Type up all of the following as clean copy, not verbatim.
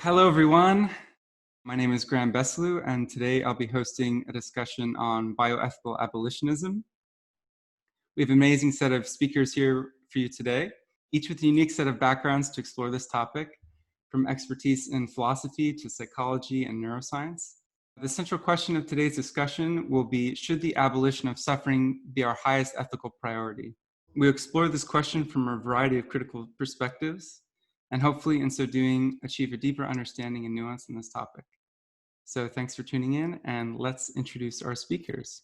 Hello, everyone. My name is Graham Besselou, and today I'll be hosting a discussion on bioethical abolitionism. We have an amazing set of speakers here for you today, each with a unique set of backgrounds to explore this topic, from expertise in philosophy to psychology and neuroscience. The central question of today's discussion will be, should the abolition of suffering be our highest ethical priority? We'll explore this question from a variety of critical perspectives, and hopefully in so doing, achieve a deeper understanding and nuance in this topic. So thanks for tuning in, and let's introduce our speakers.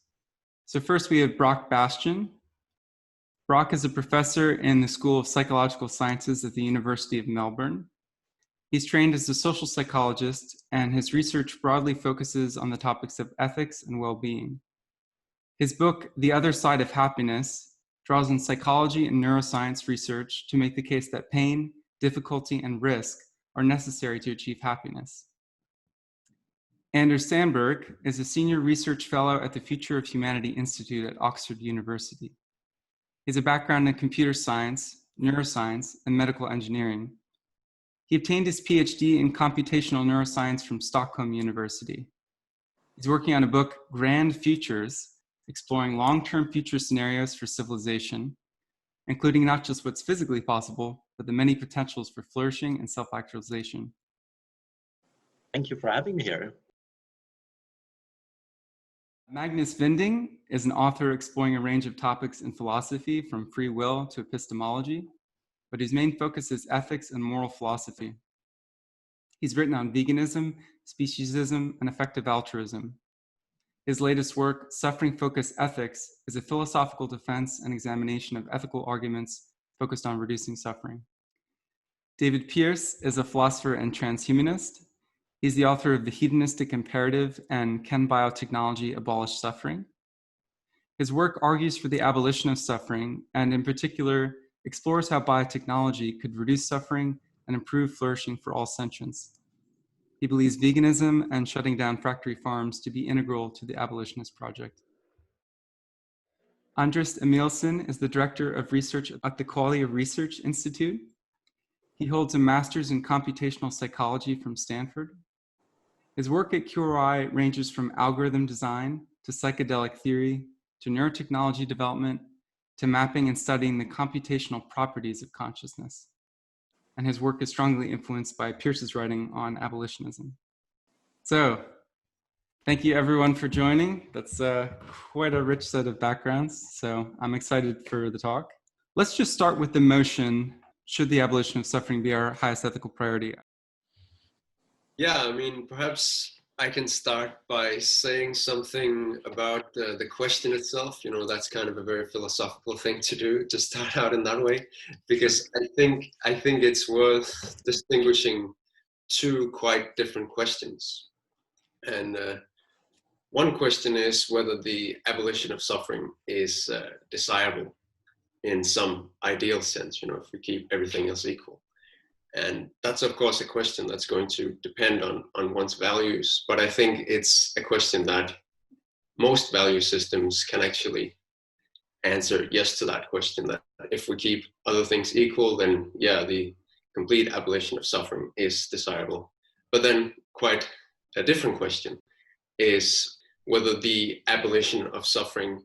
So first we have Brock Bastian. Brock is a professor in the School of Psychological Sciences at the University of Melbourne. He's trained as a social psychologist, and his research broadly focuses on the topics of ethics and well-being. His book, The Other Side of Happiness, draws on psychology and neuroscience research to make the case that pain, difficulty, and risk are necessary to achieve happiness. Anders Sandberg is a senior research fellow at the Future of Humanity Institute at Oxford University. He has a background in computer science, neuroscience, and medical engineering. He obtained his PhD in computational neuroscience from Stockholm University. He's working on a book, Grand Futures, exploring long-term future scenarios for civilization, including not just what's physically possible, but the many potentials for flourishing and self-actualization. Thank you for having me here. Magnus Vinding is an author exploring a range of topics in philosophy, from free will to epistemology, but his main focus is ethics and moral philosophy. He's written on veganism, speciesism, and effective altruism. His latest work, Suffering-Focused Ethics, is a philosophical defense and examination of ethical arguments focused on reducing suffering. David Pearce is a philosopher and transhumanist. He's the author of The Hedonistic Imperative and Can Biotechnology Abolish Suffering? His work argues for the abolition of suffering, and in particular, explores how biotechnology could reduce suffering and improve flourishing for all sentience. He believes veganism and shutting down factory farms to be integral to the abolitionist project. Andres Emilsson is the director of research at the Qualia Research Institute. He holds a master's in computational psychology from Stanford. His work at QRI ranges from algorithm design to psychedelic theory to neurotechnology development to mapping and studying the computational properties of consciousness. And his work is strongly influenced by Pearce's writing on abolitionism. So, thank you everyone for joining. That's quite a rich set of backgrounds, so I'm excited for the talk. Let's just start with the motion, should the abolition of suffering be our highest ethical priority? Yeah, I mean, perhaps I can start by saying something about the question itself. You know, that's kind of a very philosophical thing to do, to start out in that way, because I think it's worth distinguishing two quite different questions. And one question is whether the abolition of suffering is desirable in some ideal sense, you know, if we keep everything else equal. And that's, of course, a question that's going to depend on one's values. But I think it's a question that most value systems can actually answer yes to that question, that if we keep other things equal, then yeah, the complete abolition of suffering is desirable. But then quite a different question is whether the abolition of suffering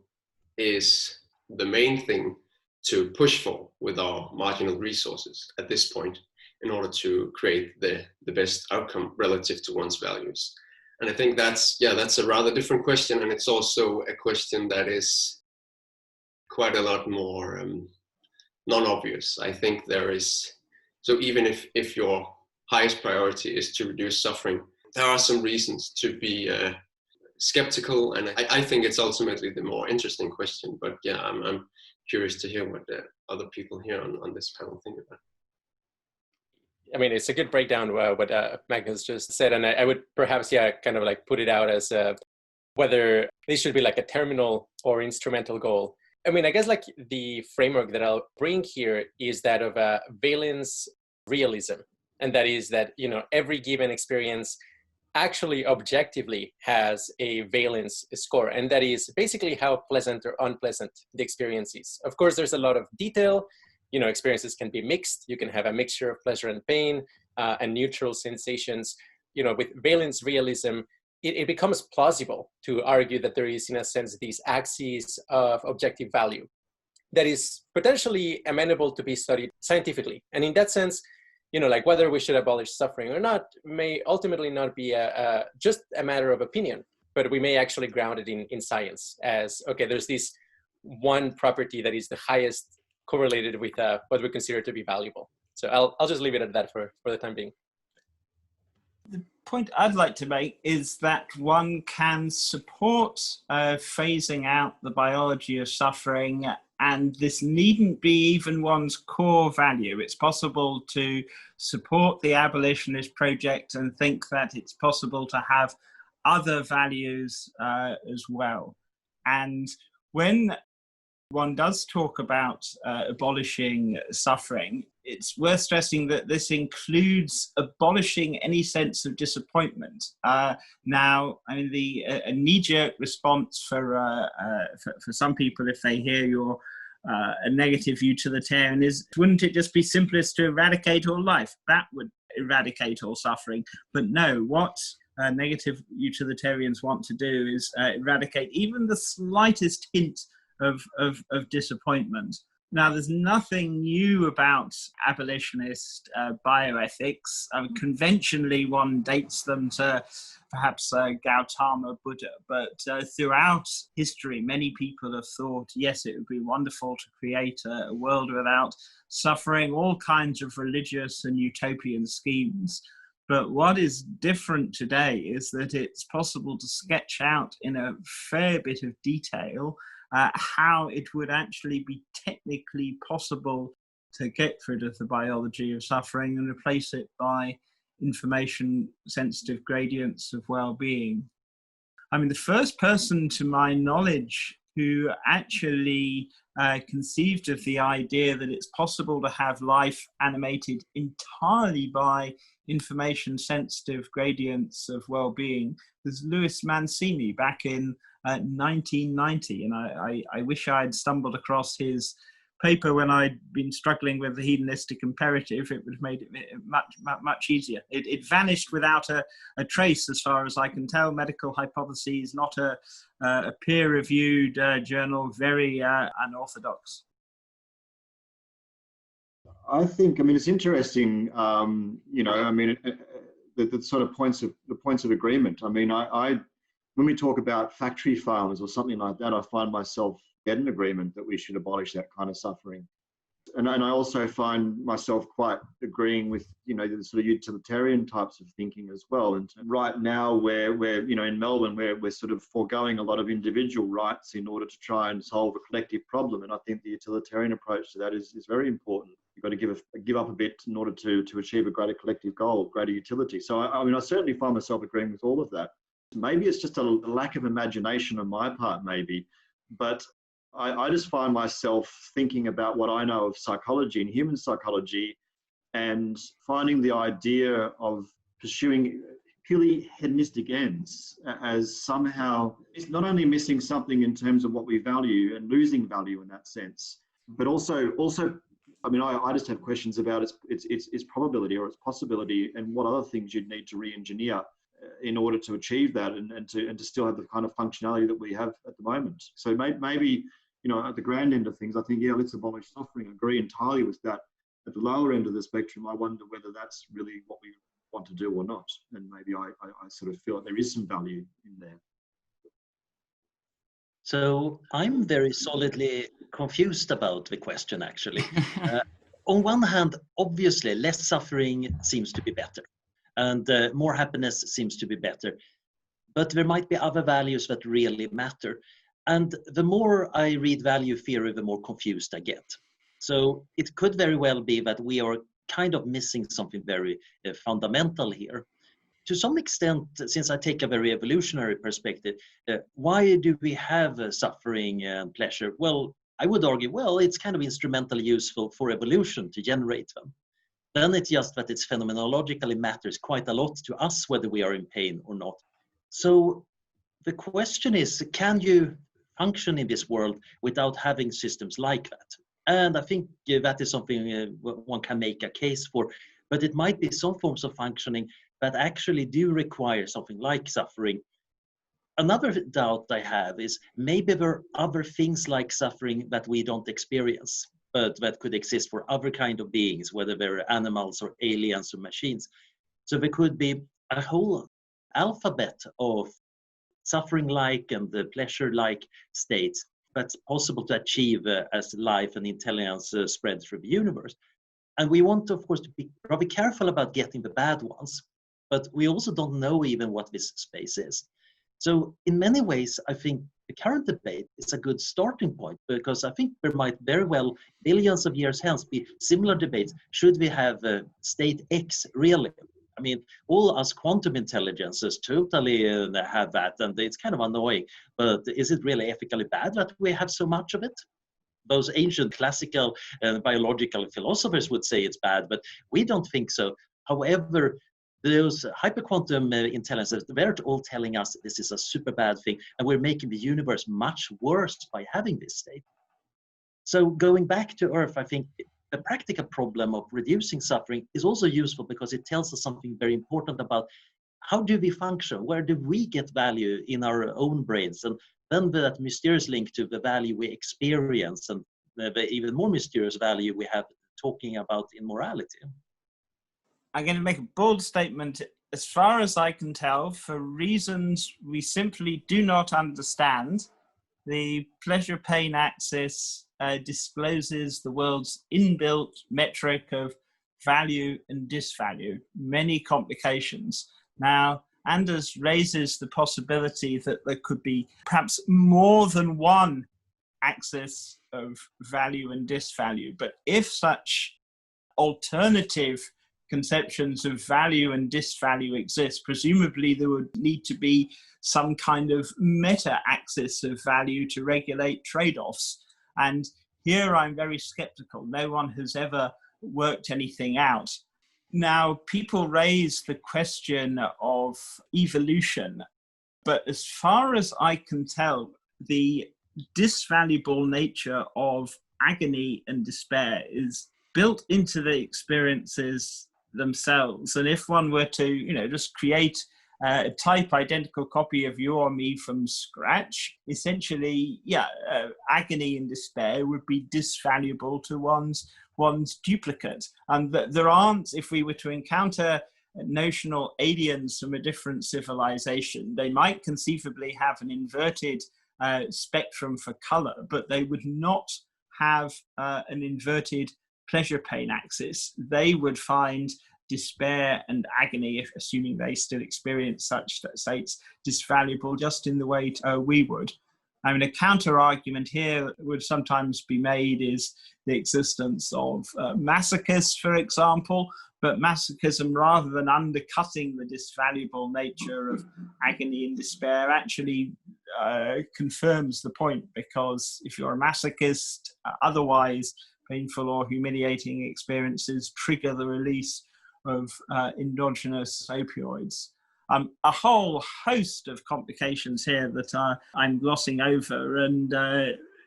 is the main thing to push for with our marginal resources at this point, in order to create the best outcome relative to one's values. And I think that's a rather different question. And it's also a question that is quite a lot more non-obvious. I think there is, so even if your highest priority is to reduce suffering, there are some reasons to be skeptical. And I think it's ultimately the more interesting question. But yeah, I'm curious to hear what the other people here on this panel think about. I mean, it's a good breakdown what Magnus just said, and I would perhaps, kind of like put it out as whether this should be like a terminal or instrumental goal. I mean, I guess like the framework that I'll bring here is that of a Valence Realism, and that is that, you know, every given experience actually objectively has a valence score, and that is basically how pleasant or unpleasant the experience is. Of course, there's a lot of detail. You know, experiences can be mixed. You can have a mixture of pleasure and pain. and neutral sensations, with Valence Realism, it becomes plausible to argue that there is, in a sense, these axes of objective value that is potentially amenable to be studied scientifically. And in that sense, like whether we should abolish suffering or not may ultimately not be just a matter of opinion, but we may actually ground it in science as, okay, there's this one property that is the highest correlated with what we consider to be valuable. So I'll just leave it at that for the time being. The point I'd like to make is that one can support phasing out the biology of suffering, and this needn't be even one's core value. It's possible to support the abolitionist project and think that it's possible to have other values as well. And when one does talk about abolishing suffering, it's worth stressing that this includes abolishing any sense of disappointment. Now, I mean, a knee-jerk response for some people, if they hear your a negative utilitarian, is, wouldn't it just be simplest to eradicate all life? That would eradicate all suffering. But no, what negative utilitarians want to do is eradicate even the slightest hint of disappointment. Now, there's nothing new about abolitionist bioethics. Conventionally, one dates them to perhaps Gautama Buddha, but throughout history, many people have thought, yes, it would be wonderful to create a world without suffering, all kinds of religious and utopian schemes. But what is different today is that it's possible to sketch out in a fair bit of detail how it would actually be technically possible to get rid of the biology of suffering and replace it by information-sensitive gradients of well-being. I mean, the first person to my knowledge who actually conceived of the idea that it's possible to have life animated entirely by information-sensitive gradients of well-being was Louis Mancini back in 1990, and I wish I'd stumbled across his paper when I'd been struggling with the hedonistic imperative. It would have made it much easier. It vanished without a trace, as far as I can tell. Medical Hypotheses, not a peer-reviewed journal, very unorthodox. I think, I mean, it's interesting, the sort of points of agreement. I mean, when we talk about factory farmers or something like that, I find myself in agreement that we should abolish that kind of suffering. And I also find myself quite agreeing with, the sort of utilitarian types of thinking as well. And right now we're in Melbourne, we're sort of foregoing a lot of individual rights in order to try and solve a collective problem. And I think the utilitarian approach to that is very important. You've got to give up a bit in order to achieve a greater collective goal, greater utility. So I certainly find myself agreeing with all of that. Maybe it's just a lack of imagination on my part, maybe, but I just find myself thinking about what I know of psychology and human psychology and finding the idea of pursuing purely hedonistic ends as somehow it's not only missing something in terms of what we value and losing value in that sense, but also I mean, I just have questions about its probability or its possibility and what other things you'd need to re-engineer in order to achieve that and to still have the kind of functionality that we have at the moment. So maybe, at the grand end of things, I think, yeah, let's abolish suffering. I agree entirely with that. At the lower end of the spectrum, I wonder whether that's really what we want to do or not. And maybe I sort of feel like there is some value in there. So I'm very solidly confused about the question, actually. On one hand, obviously, less suffering seems to be better. And more happiness seems to be better. But there might be other values that really matter. And the more I read value theory, the more confused I get. So it could very well be that we are kind of missing something very fundamental here. To some extent, since I take a very evolutionary perspective, why do we have suffering and pleasure? Well, I would argue, it's kind of instrumentally useful for evolution to generate them. Then it's just that it's phenomenologically matters quite a lot to us whether we are in pain or not. So the question is, can you function in this world without having systems like that? And I think that is something one can make a case for. But it might be some forms of functioning that actually do require something like suffering. Another doubt I have is maybe there are other things like suffering that we don't experience, but that could exist for other kind of beings, whether they're animals or aliens or machines. So there could be a whole alphabet of suffering-like and the pleasure-like states that's possible to achieve as life and intelligence spread through the universe. And we want, of course, to be rather careful about getting the bad ones, but we also don't know even what this space is. So in many ways, I think the current debate is a good starting point, because I think there might very well, billions of years hence, be similar debates. Should we have state X really? I mean, all us quantum intelligences totally have that, and it's kind of annoying. But is it really ethically bad that we have so much of it? Those ancient classical biological philosophers would say it's bad, but we don't think so. However, those hyperquantum intelligences, they're all telling us this is a super bad thing, and we're making the universe much worse by having this state. So going back to Earth, I think the practical problem of reducing suffering is also useful because it tells us something very important about how do we function, where do we get value in our own brains, and then that mysterious link to the value we experience, and the even more mysterious value we have talking about in morality. I'm going to make a bold statement. As far as I can tell, for reasons we simply do not understand, the pleasure-pain axis discloses the world's inbuilt metric of value and disvalue, many complications. Now, Anders raises the possibility that there could be perhaps more than one axis of value and disvalue. But if such alternative conceptions of value and disvalue exist, presumably there would need to be some kind of meta-axis of value to regulate trade-offs. And here I'm very skeptical. No one has ever worked anything out. Now, people raise the question of evolution, but as far as I can tell, the disvaluable nature of agony and despair is built into the experiences themselves. And if one were to, just create a type identical copy of you or me from scratch, essentially, agony and despair would be disvaluable to one's duplicate. And there aren't, if we were to encounter notional aliens from a different civilization, they might conceivably have an inverted spectrum for color, but they would not have an inverted pleasure-pain axis. They would find despair and agony, assuming they still experience such states, disvaluable just in the way we would. I mean, a counter-argument here that would sometimes be made is the existence of masochists, for example, but masochism, rather than undercutting the disvaluable nature of agony and despair, actually confirms the point, because if you're a masochist, otherwise painful or humiliating experiences trigger the release of endogenous opioids. A whole host of complications here that I'm glossing over. And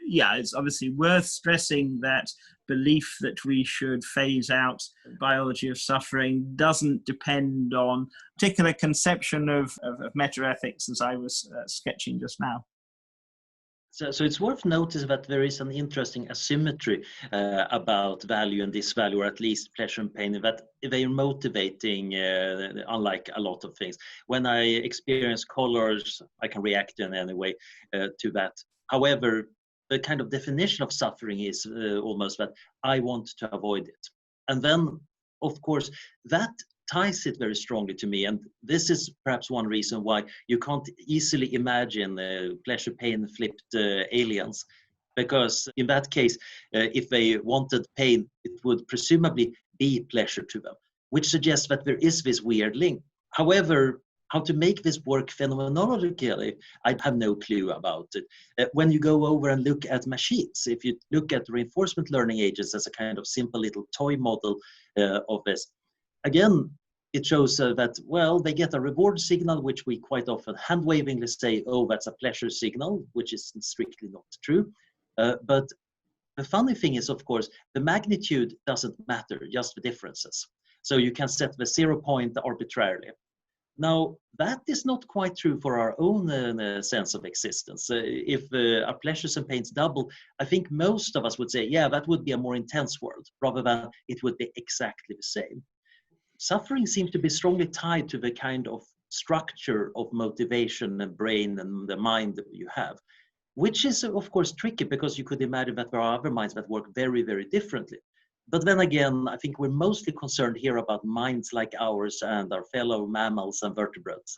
it's obviously worth stressing that belief that we should phase out biology of suffering doesn't depend on a particular conception of metaethics, as I was sketching just now. So it's worth noticing that there is an interesting asymmetry about value and disvalue, or at least pleasure and pain, that they are motivating, unlike a lot of things. When I experience colors, I can react in any way to that. However, the kind of definition of suffering is almost that I want to avoid it. And then, of course, that ties it very strongly to me, and this is perhaps one reason why you can't easily imagine pleasure pain flipped aliens, because in that case, if they wanted pain, it would presumably be pleasure to them, which suggests that there is this weird link. However, how to make this work phenomenologically, I have no clue about it. When you go over and look at machines, if you look at reinforcement learning agents as a kind of simple little toy model of this, again, it shows that, well, they get a reward signal, which we quite often hand-wavingly say, oh, that's a pleasure signal, which is strictly not true. But the funny thing is, of course, the magnitude doesn't matter, just the differences. So you can set the 0 point arbitrarily. Now, that is not quite true for our own sense of existence. If our pleasures and pains double, I think most of us would say, yeah, that would be a more intense world, rather than it would be exactly the same. Suffering seems to be strongly tied to the kind of structure of motivation and brain and the mind that you have, which is, of course, tricky, because you could imagine that there are other minds that work very, very differently. But then again, I think we're mostly concerned here about minds like ours and our fellow mammals and vertebrates.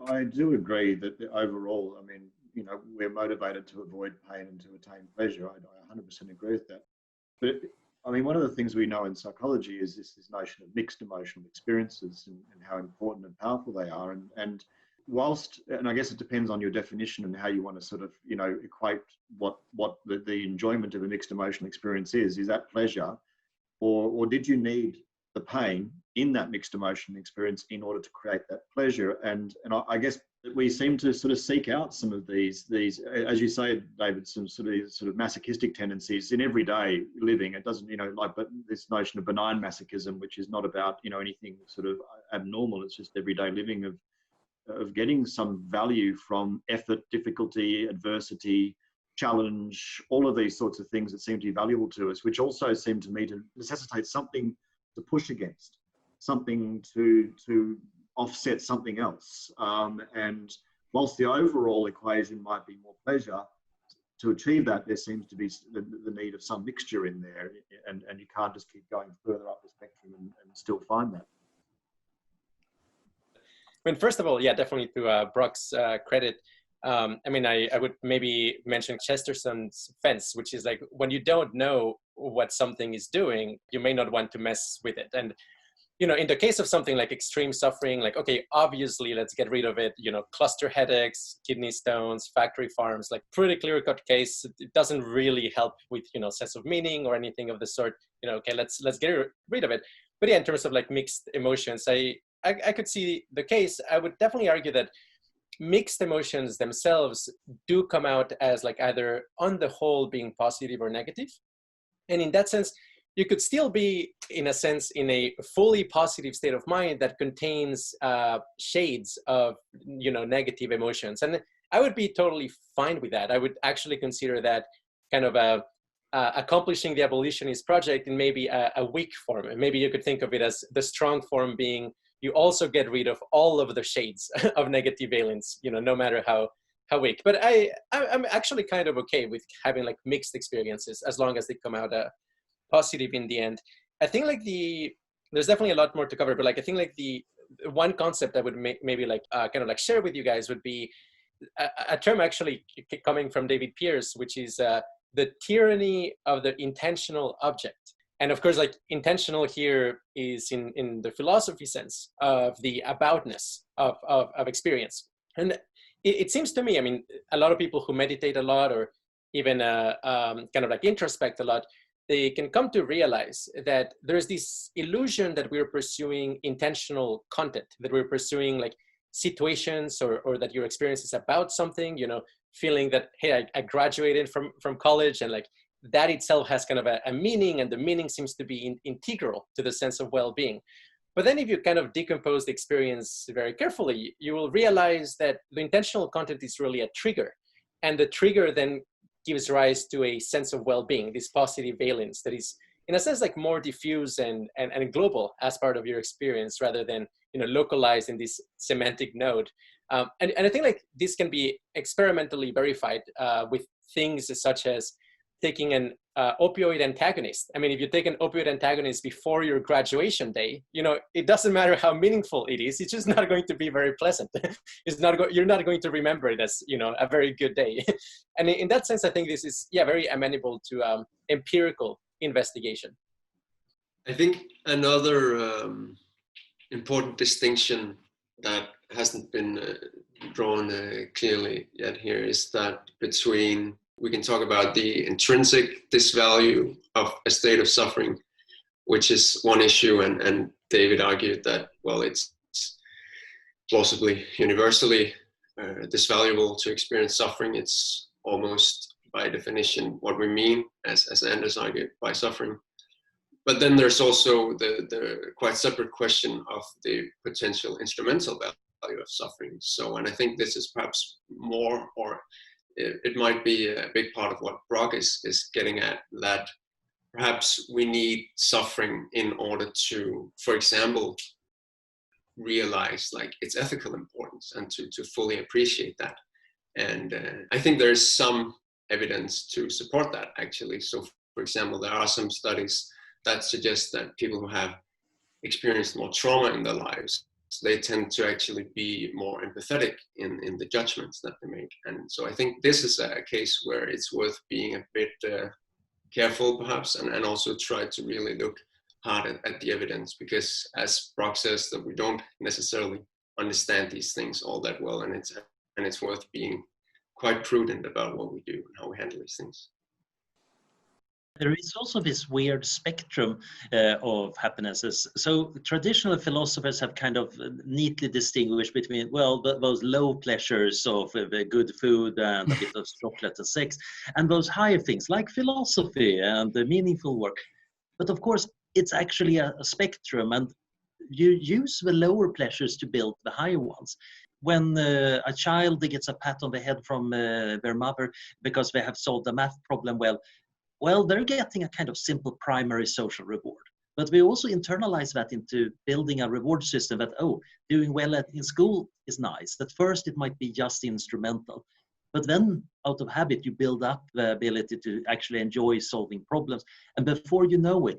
I do agree that overall, I mean, you know, we're motivated to avoid pain and to attain pleasure. I 100% agree with that. But I mean, one of the things we know in psychology is this notion of mixed emotional experiences and how important and powerful they are. And whilst, and I guess it depends on your definition and how you want to sort of, you know, equate what the enjoyment of a mixed emotional experience is that pleasure, or did you need the pain in that mixed emotional experience in order to create that pleasure? And I guess we seem to sort of seek out some of these, as you say, David, some sort of masochistic tendencies in everyday living. It doesn't, you know, like, but this notion of benign masochism, which is not about, you know, anything sort of abnormal. It's just everyday living of getting some value from effort, difficulty, adversity, challenge, all of these sorts of things that seem to be valuable to us, which also seem to me to necessitate something to push against, something to offset something else. And whilst the overall equation might be more pleasure, to achieve that, there seems to be the need of some mixture in there, and you can't just keep going further up the spectrum and still find that. I mean, first of all, yeah, definitely to Brock's credit, I mean, I would maybe mention Chesterton's fence, which is like, when you don't know what something is doing, you may not want to mess with it. And, you know, in the case of something like extreme suffering, like, okay, obviously, let's get rid of it, you know, cluster headaches, kidney stones, factory farms, like pretty clear-cut case. It doesn't really help with, you know, sense of meaning or anything of the sort. You know, okay, let's get rid of it. But yeah, in terms of like mixed emotions, I could see the case. I would definitely argue that mixed emotions themselves do come out as like either on the whole being positive or negative. And in that sense, you could still be, in a sense, in a fully positive state of mind that contains shades of, you know, negative emotions. And I would be totally fine with that. I would actually consider that kind of accomplishing the abolitionist project in maybe a weak form. And maybe you could think of it as the strong form being you also get rid of all of the shades of negative valence, you know, no matter how weak. But I'm actually kind of okay with having like mixed experiences as long as they come out positive in the end. I think like there's definitely a lot more to cover, but like I think like the one concept I would maybe like kind of like share with you guys would be a term actually coming from David Pearce, which is the tyranny of the intentional object. And of course, like intentional here is in the philosophy sense of the aboutness of experience. And it seems to me, I mean, a lot of people who meditate a lot or even kind of like introspect a lot, they can come to realize that there's this illusion that we're pursuing intentional content, that we're pursuing like situations or that your experience is about something, you know, feeling that, hey, I graduated from college and like that itself has kind of a meaning, and the meaning seems to be integral to the sense of well-being. But then if you kind of decompose the experience very carefully, you will realize that the intentional content is really a trigger. And the trigger then gives rise to a sense of well-being, this positive valence that is, in a sense, like more diffuse and global as part of your experience rather than, you know, localized in this semantic node. And I think like this can be experimentally verified with things such as taking an opioid antagonist. I mean, if you take an opioid antagonist before your graduation day, you know, it doesn't matter how meaningful it is. It's just not going to be very pleasant. You're not going to remember it as, you know, a very good day. And in that sense, I think this is, yeah, very amenable to empirical investigation. I think another important distinction that hasn't been drawn clearly yet here is that between, we can talk about the intrinsic disvalue of a state of suffering, which is one issue, and David argued that, well, it's plausibly universally disvaluable to experience suffering. It's almost by definition what we mean, as Anders argued, by suffering. But then there's also the quite separate question of the potential instrumental value of suffering. So, and I think this is perhaps more, or it might be a big part of what Brock is getting at, that perhaps we need suffering in order to, for example, realize like its ethical importance and to fully appreciate that. And I think there's some evidence to support that, actually. So, for example, there are some studies that suggest that people who have experienced more trauma in their lives, they tend to actually be more empathetic in the judgments that they make. And so I think this is a case where it's worth being a bit careful, perhaps, and also try to really look hard at the evidence, because as Brock says, that we don't necessarily understand these things all that well, and it's worth being quite prudent about what we do and how we handle these things. There is also this weird spectrum of happinesses. So traditional philosophers have kind of neatly distinguished between, well, those low pleasures of good food and a bit of chocolate and sex, and those higher things like philosophy and the meaningful work. But of course, it's actually a spectrum, and you use the lower pleasures to build the higher ones. When a child gets a pat on the head from their mother because they have solved a math problem well, they're getting a kind of simple primary social reward. But we also internalize that into building a reward system that, oh, doing well in school is nice. At first, it might be just instrumental. But then, out of habit, you build up the ability to actually enjoy solving problems. And before you know it,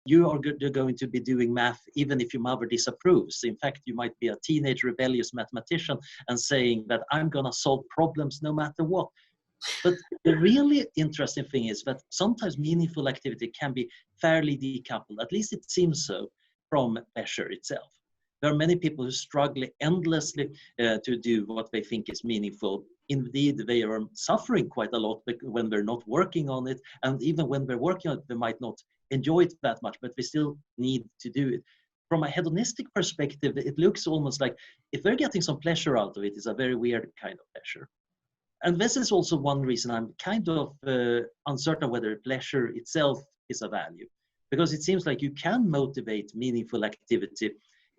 you're going to be doing math even if your mother disapproves. In fact, you might be a teenage rebellious mathematician and saying that I'm going to solve problems no matter what. But the really interesting thing is that sometimes meaningful activity can be fairly decoupled, at least it seems so, from pleasure itself. There are many people who struggle endlessly to do what they think is meaningful. Indeed, they are suffering quite a lot when they're not working on it. And even when they're working on it, they might not enjoy it that much, but they still need to do it. From a hedonistic perspective, it looks almost like if they're getting some pleasure out of it, it's a very weird kind of pleasure. And this is also one reason I'm kind of uncertain whether pleasure itself is a value, because it seems like you can motivate meaningful activity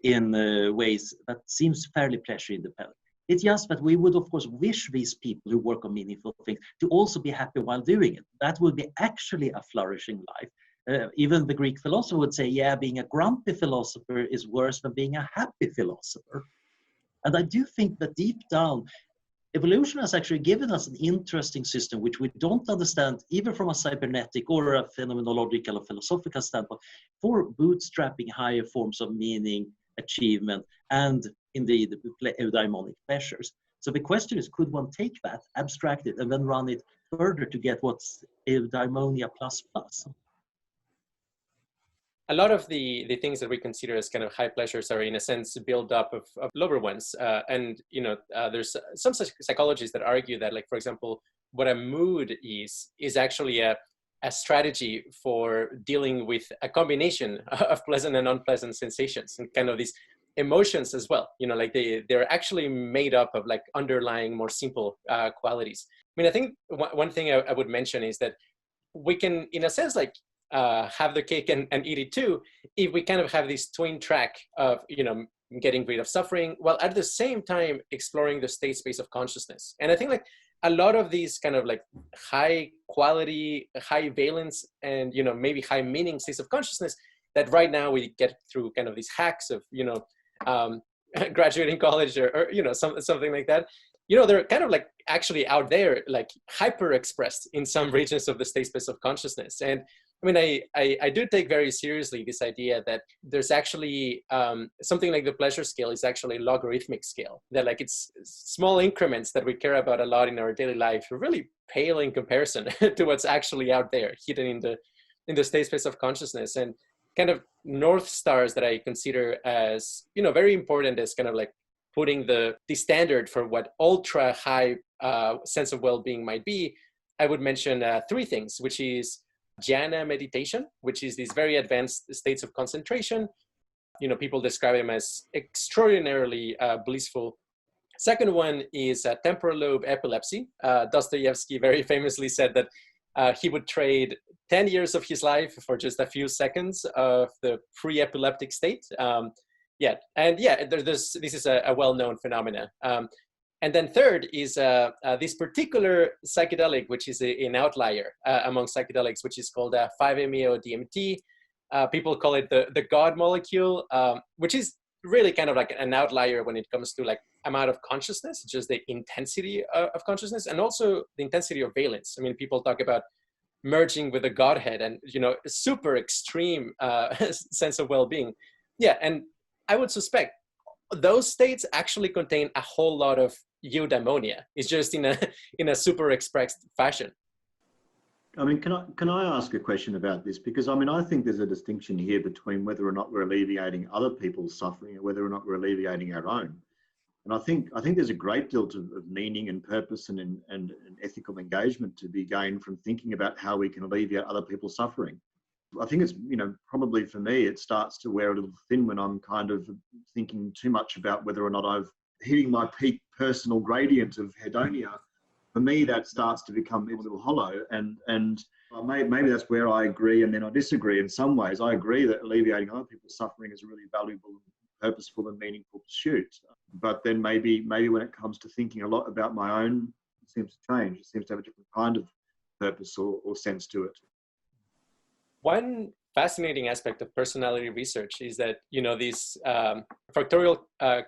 in ways that seems fairly pleasure independent. It's just that we would, of course, wish these people who work on meaningful things to also be happy while doing it. That would be actually a flourishing life. Even the Greek philosopher would say, yeah, being a grumpy philosopher is worse than being a happy philosopher. And I do think that deep down, evolution has actually given us an interesting system which we don't understand even from a cybernetic or a phenomenological or philosophical standpoint for bootstrapping higher forms of meaning, achievement, and indeed eudaimonic pleasures. So the question is, could one take that, abstract it, and then run it further to get what's eudaimonia plus plus? A lot of the things that we consider as kind of high pleasures are in a sense built up of lower ones. And, you know, there's some psychologists that argue that, like, for example, what a mood is actually a strategy for dealing with a combination of pleasant and unpleasant sensations and kind of these emotions as well. You know, like they're actually made up of like underlying more simple qualities. I mean, I think one thing I would mention is that we can, in a sense, like, have the cake and eat it too, if we kind of have this twin track of, you know, getting rid of suffering while at the same time exploring the state space of consciousness. And I think like a lot of these kind of like high quality, high valence, and, you know, maybe high meaning states of consciousness that right now we get through kind of these hacks of, you know, graduating college or you know, something like that. You know, they're kind of like actually out there, like hyper expressed in some regions of the state space of consciousness. And I mean, I do take very seriously this idea that there's actually something like the pleasure scale is actually a logarithmic scale, that like it's small increments that we care about a lot in our daily life are really pale in comparison to what's actually out there hidden in the state space of consciousness. And kind of north stars that I consider as, you know, very important as kind of like putting the standard for what ultra high sense of well-being might be. I would mention three things, which is jhana meditation, which is these very advanced states of concentration. You know, people describe them as extraordinarily blissful. Second one is temporal lobe epilepsy. Dostoevsky very famously said that he would trade 10 years of his life for just a few seconds of the pre-epileptic state. This is a well-known phenomena. And then third is this particular psychedelic, which is an outlier among psychedelics, which is called 5-MeO-DMT. People call it the God molecule, which is really kind of like an outlier when it comes to like amount of consciousness, just the intensity of consciousness, and also the intensity of valence. I mean, people talk about merging with the Godhead and, you know, super extreme sense of well-being. Yeah, and I would suspect those states actually contain a whole lot of eudaimonia. It's just in a super expressed fashion. I mean, can I ask a question about this? Because I mean, I think there's a distinction here between whether or not we're alleviating other people's suffering and whether or not we're alleviating our own. And I think there's a great deal of meaning and purpose and ethical engagement to be gained from thinking about how we can alleviate other people's suffering. I think it's, you know, probably for me, it starts to wear a little thin when I'm kind of thinking too much about whether or not I've hitting my peak personal gradient of hedonia. For me, that starts to become a little hollow, and maybe that's where I agree and then I disagree. In some ways, I agree that alleviating other people's suffering is a really valuable, purposeful and meaningful pursuit. But then maybe when it comes to thinking a lot about my own, it seems to change. It seems to have a different kind of purpose or sense to it. One fascinating aspect of personality research is that, you know, this factorial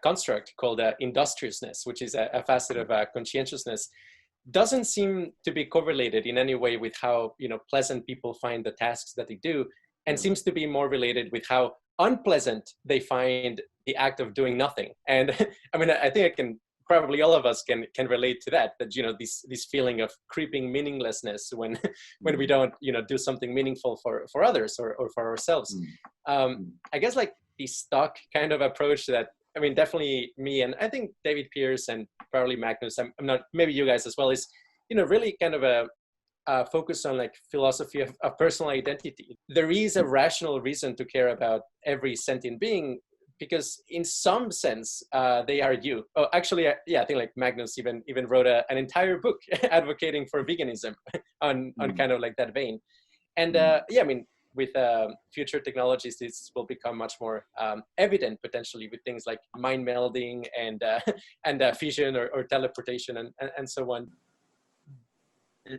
construct called industriousness, which is a facet of conscientiousness, doesn't seem to be correlated in any way with how, you know, pleasant people find the tasks that they do, and seems to be more related with how unpleasant they find the act of doing nothing. And I mean, I think probably all of us can relate to that, you know, this feeling of creeping meaninglessness when we don't, you know, do something meaningful for others or for ourselves. I guess like the stock kind of approach that, I mean, definitely me and I think David Pierce and probably Magnus, I'm not, maybe you guys as well, is, you know, really kind of a focus on like philosophy of personal identity. There is a rational reason to care about every sentient being, because in some sense, they are you. Oh, actually, I think like Magnus even wrote an entire book advocating for veganism on kind of like that vein. And I mean, with future technologies, this will become much more evident potentially with things like mind melding and fission or teleportation and so on.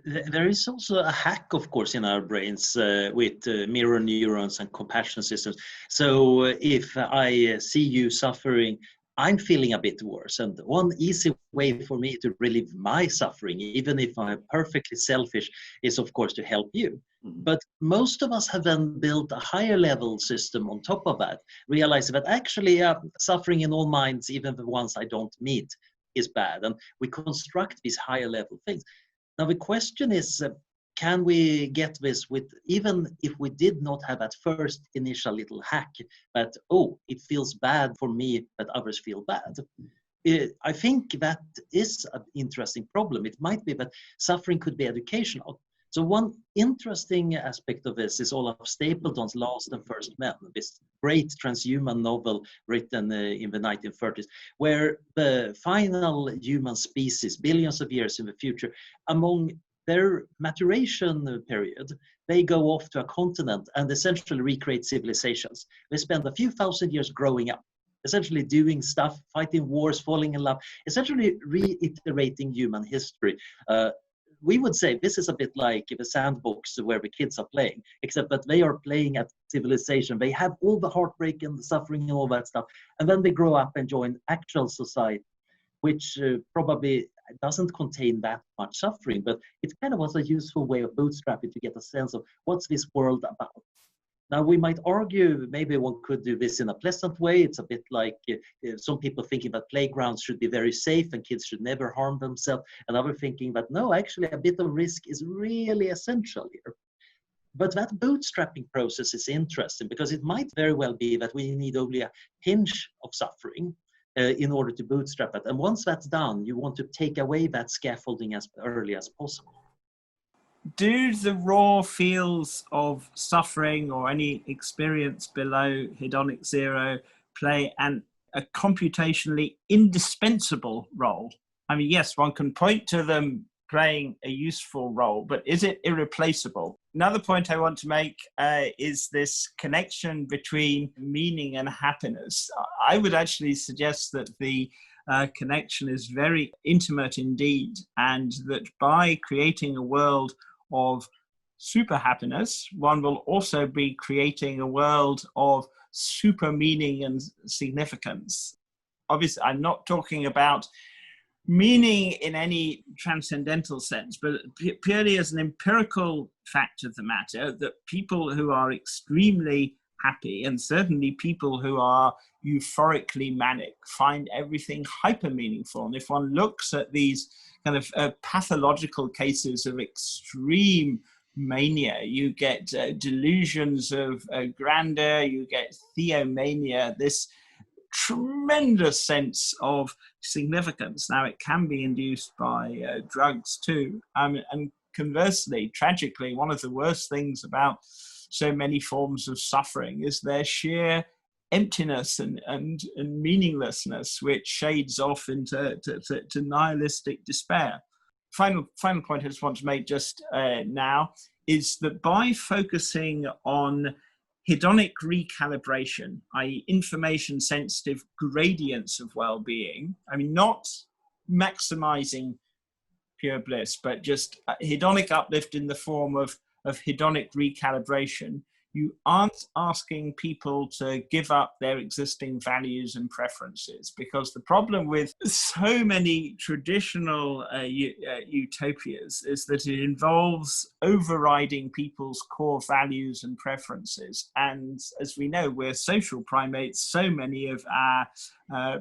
There is also a hack, of course, in our brains with mirror neurons and compassion systems. So if I see you suffering, I'm feeling a bit worse. And one easy way for me to relieve my suffering, even if I'm perfectly selfish, is, of course, to help you. But most of us have then built a higher level system on top of that, realizing that actually suffering in all minds, even the ones I don't meet, is bad. And we construct these higher level things. Now, the question is, can we get this with, even if we did not have that first initial little hack, that, oh, it feels bad for me, but others feel bad. I think that is an interesting problem. It might be that suffering could be educational. So one interesting aspect of this is Olaf Stapledon's Last and First Men, this great transhuman novel written in the 1930s, where the final human species, billions of years in the future, among their maturation period, they go off to a continent and essentially recreate civilizations. They spend a few thousand years growing up, essentially doing stuff, fighting wars, falling in love, essentially reiterating human history. We would say this is a bit like the sandbox where the kids are playing, except that they are playing at civilization. They have all the heartbreak and the suffering and all that stuff. And then they grow up and join actual society, which probably doesn't contain that much suffering, but it kind of was a useful way of bootstrapping to get a sense of what's this world about. Now, we might argue maybe one could do this in a pleasant way. It's a bit like some people thinking that playgrounds should be very safe and kids should never harm themselves, and others thinking that no, actually a bit of risk is really essential here. But that bootstrapping process is interesting because it might very well be that we need only a pinch of suffering in order to bootstrap it. And once that's done, you want to take away that scaffolding as early as possible. Do the raw feels of suffering or any experience below hedonic zero play a computationally indispensable role? I mean, yes, one can point to them playing a useful role, but is it irreplaceable? Another point I want to make is this connection between meaning and happiness. I would actually suggest that the connection is very intimate indeed, and that by creating a world of super happiness, one will also be creating a world of super meaning and significance. Obviously, I'm not talking about meaning in any transcendental sense, but purely as an empirical fact of the matter, that people who are extremely happy, and certainly people who are euphorically manic, find everything hyper meaningful. And if one looks at these kind of pathological cases of extreme mania, you get delusions of grandeur, you get theomania, this tremendous sense of significance. Now, it can be induced by drugs too. And conversely, tragically, one of the worst things about so many forms of suffering is their sheer emptiness and meaninglessness, which shades off into to nihilistic despair. Final point I just want to make just now is that by focusing on hedonic recalibration, i.e. information-sensitive gradients of well-being, I mean, not maximizing pure bliss, but just hedonic uplift in the form of hedonic recalibration, you aren't asking people to give up their existing values and preferences, because the problem with so many traditional utopias is that it involves overriding people's core values and preferences. And as we know, we're social primates. So many of our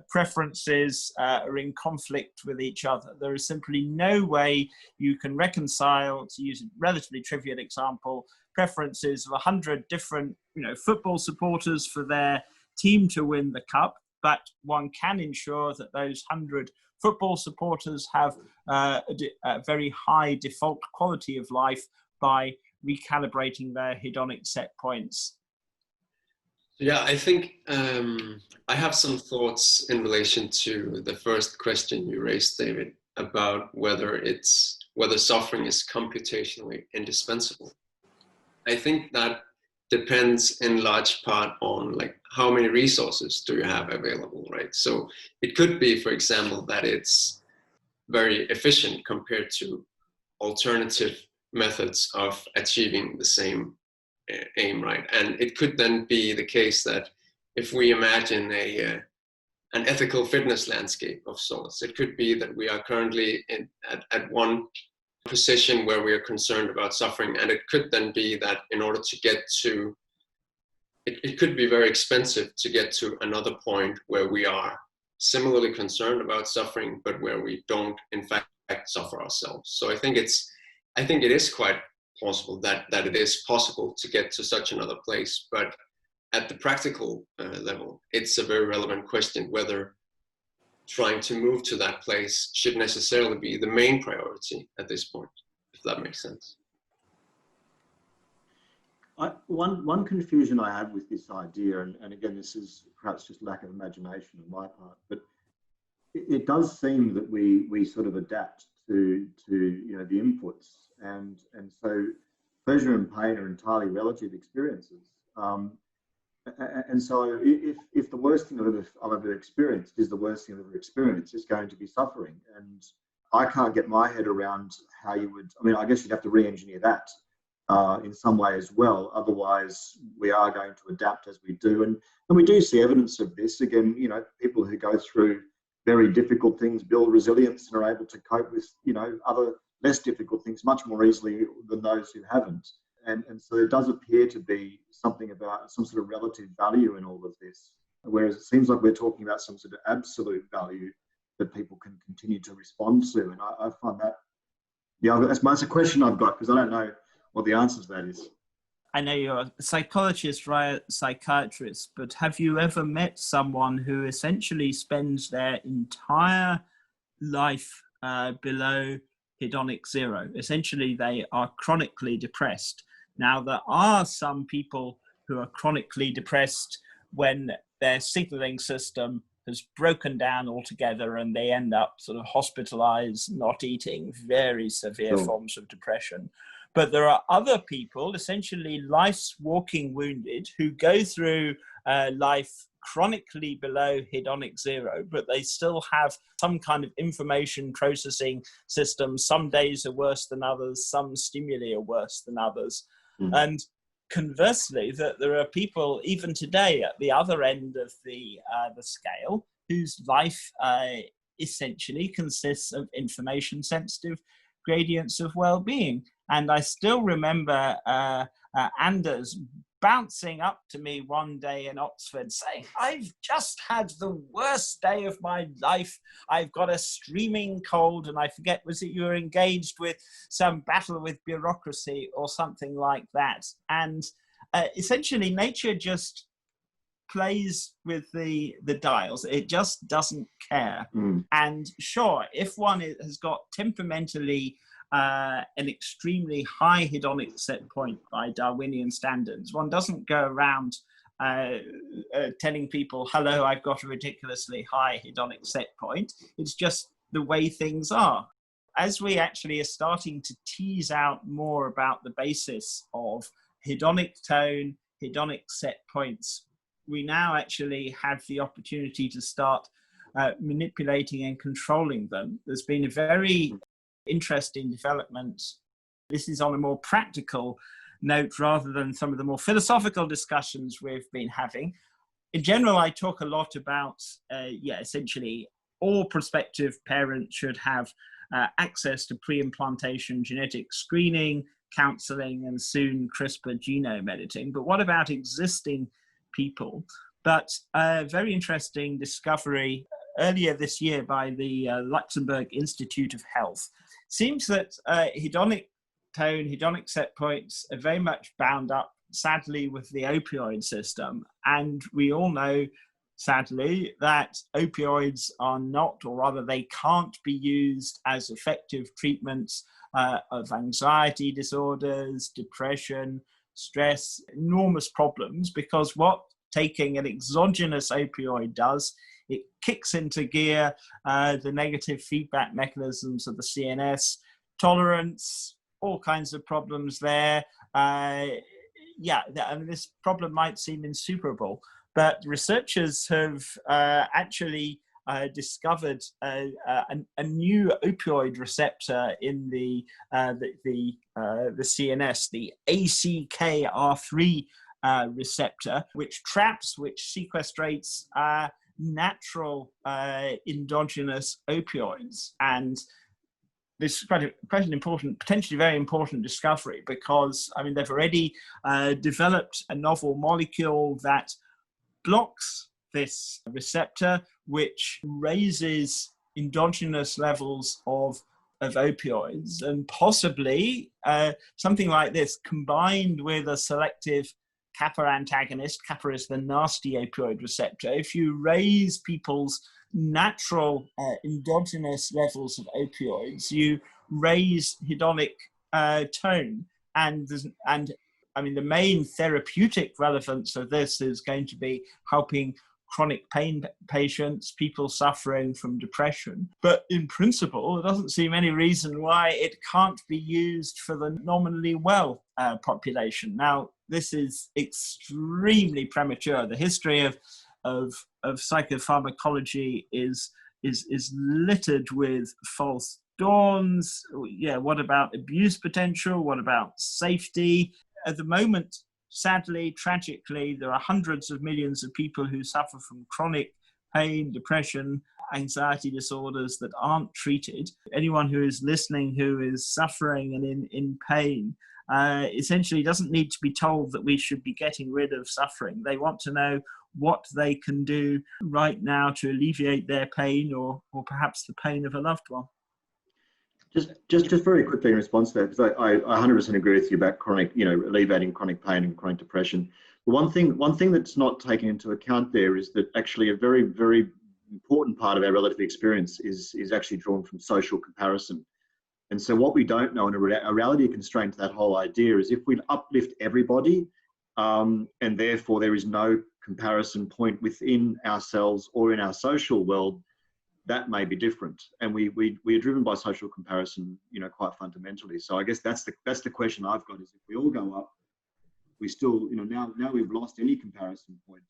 preferences are in conflict with each other. There is simply no way you can reconcile, to use a relatively trivial example, preferences of 100 different, football supporters for their team to win the cup, but one can ensure that those 100 football supporters have a very high default quality of life by recalibrating their hedonic set points. Yeah, I think I have some thoughts in relation to the first question you raised, David, about whether suffering is computationally indispensable. I think that depends in large part on how many resources do you have available, right? So it could be, for example, that it's very efficient compared to alternative methods of achieving the same aim, right? And it could then be the case that if we imagine an ethical fitness landscape of sorts, it could be that we are currently at one position where we are concerned about suffering, and it could then be that in order to get to it could be very expensive to get to another point where we are similarly concerned about suffering, but where we don't in fact suffer ourselves. So I think it is quite possible that it is possible to get to such another place, but at the practical level, it's a very relevant question whether trying to move to that place should necessarily be the main priority at this point, if that makes sense. One confusion I have with this idea, and again, this is perhaps just lack of imagination on my part, but it does seem that we sort of adapt to the inputs, and so pleasure and pain are entirely relative experiences. And so if the worst thing I've ever experienced is the worst thing I've ever experienced, it's going to be suffering. And I can't get my head around how you would, I guess you'd have to re-engineer that in some way as well. Otherwise, we are going to adapt as we do. And we do see evidence of this. Again, people who go through very difficult things build resilience and are able to cope with, other less difficult things much more easily than those who haven't. And so there does appear to be something about some sort of relative value in all of this, whereas it seems like we're talking about some sort of absolute value that people can continue to respond to. And I find that, that's a question I've got, because I don't know what the answer to that is. I know you're a psychologist, right, psychiatrist, but have you ever met someone who essentially spends their entire life below hedonic zero? Essentially, they are chronically depressed. Now, there are some people who are chronically depressed when their signaling system has broken down altogether and they end up sort of hospitalized, not eating, very severe forms of depression. But there are other people, essentially life's walking wounded, who go through life chronically below hedonic zero, but they still have some kind of information processing system. Some days are worse than others, some stimuli are worse than others. And conversely, that there are people even today at the other end of the scale whose life essentially consists of information sensitive gradients of well-being. And I still remember Anders bouncing up to me one day in Oxford saying, "I've just had the worst day of my life. I've got a streaming cold," and I forget, was it you were engaged with some battle with bureaucracy or something like that? And essentially nature just plays with the dials. It just doesn't care. And sure, if one has got temperamentally an extremely high hedonic set point by Darwinian standards, one doesn't go around telling people, hello, I've got a ridiculously high hedonic set point. It's just the way things are. As we actually are starting to tease out more about the basis of hedonic tone, hedonic set points, we now actually have the opportunity to start manipulating and controlling them. There's been a very interesting development. This is on a more practical note rather than some of the more philosophical discussions we've been having. In general, I talk a lot about, essentially all prospective parents should have access to pre-implantation genetic screening, counseling, and soon CRISPR genome editing. But what about existing people? But a very interesting discovery earlier this year by the Luxembourg Institute of Health seems that hedonic tone, hedonic set points are very much bound up, sadly, with the opioid system. And we all know, sadly, that opioids are not, or rather they can't be used as effective treatments of anxiety disorders, depression, stress, enormous problems, because what taking an exogenous opioid does, it kicks into gear the negative feedback mechanisms of the CNS, tolerance, all kinds of problems there. This problem might seem insuperable, but researchers have actually discovered a new opioid receptor in the CNS, the ACKR3 receptor, which sequestrates natural endogenous opioids. And this is quite an important, potentially very important discovery, because I mean they've already developed a novel molecule that blocks this receptor, which raises endogenous levels of opioids, and possibly something like this combined with a selective kappa antagonist. Kappa is the nasty opioid receptor. If you raise people's natural endogenous levels of opioids, you raise hedonic tone. And I mean, the main therapeutic relevance of this is going to be helping chronic pain patients, people suffering from depression. But in principle, there doesn't seem any reason why it can't be used for the nominally well population. Now, this is extremely premature. The history of psychopharmacology is littered with false dawns. Yeah, what about abuse potential? What about safety? At the moment, sadly, tragically, there are hundreds of millions of people who suffer from chronic pain, depression, anxiety disorders that aren't treated. Anyone who is listening who is suffering and in pain essentially doesn't need to be told that we should be getting rid of suffering. They want to know what they can do right now to alleviate their pain or perhaps the pain of a loved one. Just very quickly in response to that, because I 100% agree with you about chronic, alleviating chronic pain and chronic depression. The one thing that's not taken into account there is that actually a very, very important part of our relative experience is actually drawn from social comparison. And so what we don't know, and a reality constraint to that whole idea, is if we uplift everybody, and therefore there is no comparison point within ourselves or in our social world, that may be different. And we are driven by social comparison, quite fundamentally. So I guess that's the question I've got, is if we all go up, we still, now we've lost any comparison point.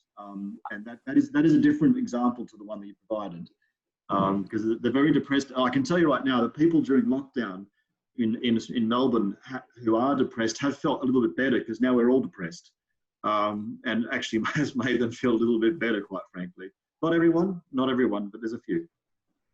And that is a different example to the one that you provided. Because they're very depressed. I can tell you right now that people during lockdown in Melbourne who are depressed have felt a little bit better, because now we're all depressed. And actually has made them feel a little bit better, quite frankly. Not everyone, but there's a few.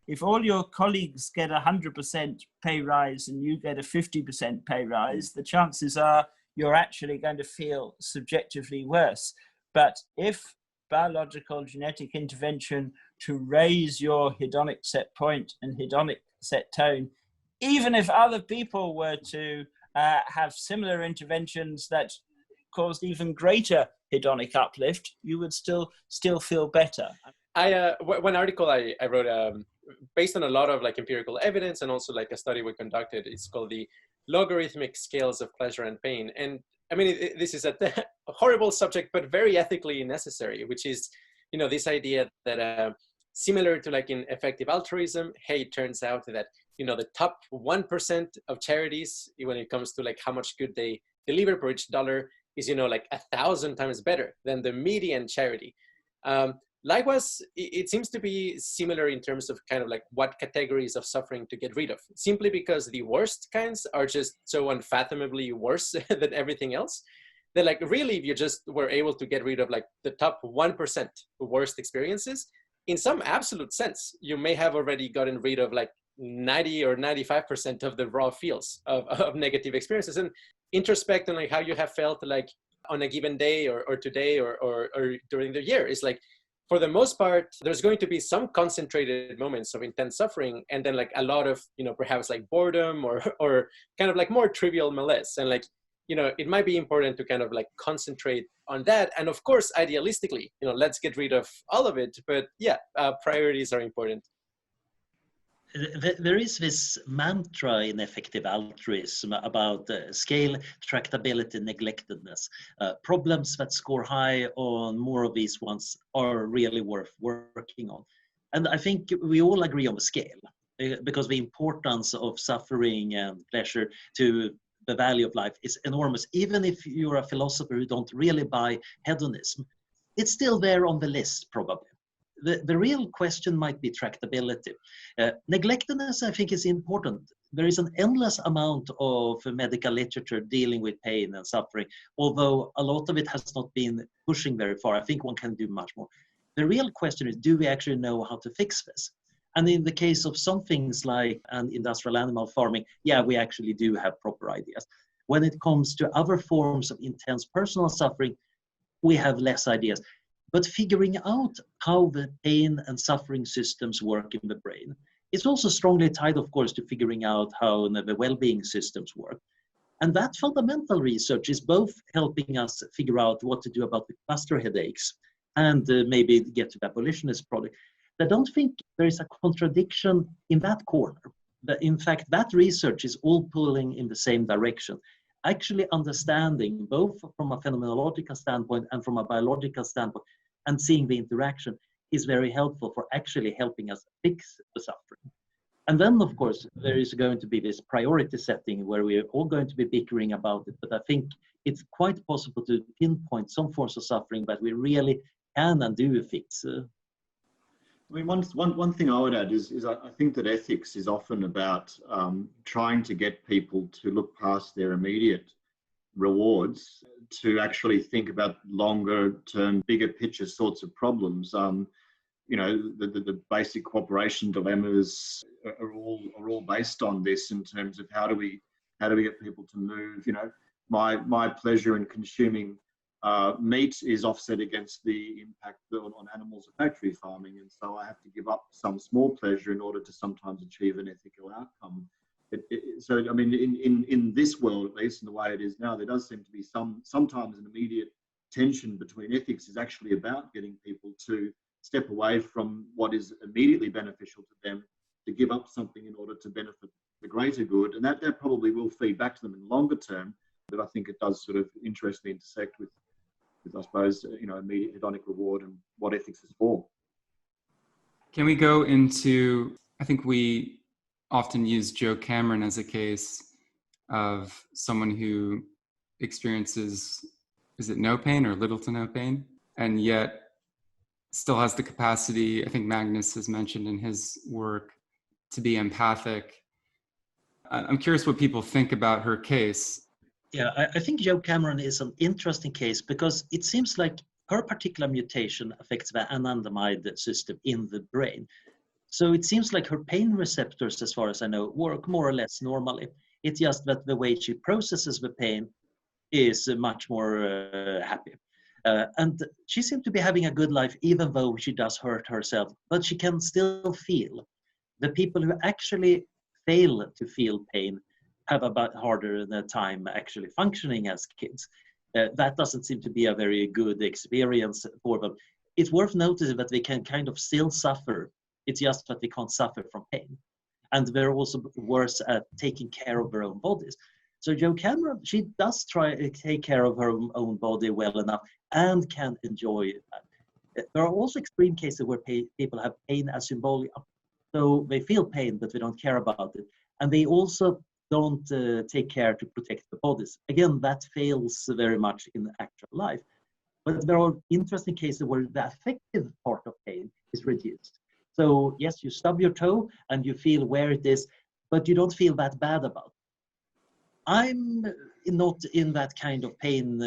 If all your colleagues get 100% pay rise and you get a 50% pay rise, the chances are you're actually going to feel subjectively worse. But if biological genetic intervention to raise your hedonic set point and hedonic set tone, even if other people were to have similar interventions that caused even greater hedonic uplift, you would still feel better. One article I wrote based on a lot of empirical evidence, and also a study we conducted. It's called the Logarithmic Scales of Pleasure and Pain. And I mean, this is a horrible subject, but very ethically necessary, which is, this idea that similar to in effective altruism, hey, it turns out that, the top 1% of charities, when it comes to how much good they deliver per each dollar, is, 1,000 times better than the median charity. Likewise, it seems to be similar in terms of what categories of suffering to get rid of, simply because the worst kinds are just so unfathomably worse than everything else. That really, if you just were able to get rid of the top 1% worst experiences, in some absolute sense, you may have already gotten rid of 90 or 95% of the raw feels of negative experiences. And introspect on how you have felt on a given day or today or during the year is for the most part, there's going to be some concentrated moments of intense suffering, and then a lot of, perhaps boredom or kind of more trivial malaise. And it might be important to concentrate on that. And of course, idealistically, let's get rid of all of it. But yeah, priorities are important. There is this mantra in effective altruism about scale, tractability, neglectedness. Problems that score high on more of these ones are really worth working on. And I think we all agree on the scale, because the importance of suffering and pleasure to the value of life is enormous. Even if you're a philosopher who don't really buy hedonism, it's still there on the list, probably. The real question might be tractability. Neglectedness, I think, is important. There is an endless amount of medical literature dealing with pain and suffering, although a lot of it has not been pushing very far. I think one can do much more. The real question is, do we actually know how to fix this? And in the case of some things like industrial animal farming, yeah, we actually do have proper ideas. When it comes to other forms of intense personal suffering, we have less ideas. But figuring out how the pain and suffering systems work in the brain is also strongly tied, of course, to figuring out how the well-being systems work. And that fundamental research is both helping us figure out what to do about the cluster headaches and maybe get to the abolitionist project. I don't think there is a contradiction in that corner. In fact, that research is all pulling in the same direction. Actually understanding both from a phenomenological standpoint and from a biological standpoint, and seeing the interaction is very helpful for actually helping us fix the suffering. And then, of course, there is going to be this priority setting where we're all going to be bickering about it. But I think it's quite possible to pinpoint some forms of suffering that we really can and do fix. I mean, one thing I would add is I think that ethics is often about trying to get people to look past their immediate rewards to actually think about longer term, bigger picture sorts of problems. The basic cooperation dilemmas are all based on this in terms of how do we get people to move. My pleasure in consuming meat is offset against the impact on animals of factory farming, and so I have to give up some small pleasure in order to sometimes achieve an ethical outcome. So I mean, in this world, at least in the way it is now, there does seem to be sometimes an immediate tension between ethics is actually about getting people to step away from what is immediately beneficial to them to give up something in order to benefit the greater good, and that probably will feed back to them in the longer term. But I think it does sort of interestingly intersect with I suppose, immediate hedonic reward and what ethics is for. Can we go into, I think we often use Joe Cameron as a case of someone who experiences, is it no pain or little to no pain, and yet still has the capacity, I think Magnus has mentioned in his work, to be empathic. I'm curious what people think about her case. Yeah, I think Joe Cameron is an interesting case because it seems like her particular mutation affects the anandamide system in the brain. So it seems like her pain receptors, as far as I know, work more or less normally. It's just that the way she processes the pain is much more happy. And she seemed to be having a good life, even though she does hurt herself, but she can still feel. The people who actually fail to feel pain have a bit harder time actually functioning as kids. That doesn't seem to be a very good experience for them. It's worth noticing that they can kind of still suffer. It's just that they can't suffer from pain. And they're also worse at taking care of their own bodies. So Jo Cameron, she does try to take care of her own body well enough and can enjoy that. There are also extreme cases where people have pain as symbolia. So they feel pain, but they don't care about it. And they also don't take care to protect the bodies. Again, that fails very much in actual life. But there are interesting cases where the affective part of pain is reduced. So yes, you stub your toe and you feel where it is, but you don't feel that bad about it. I'm not in that kind of pain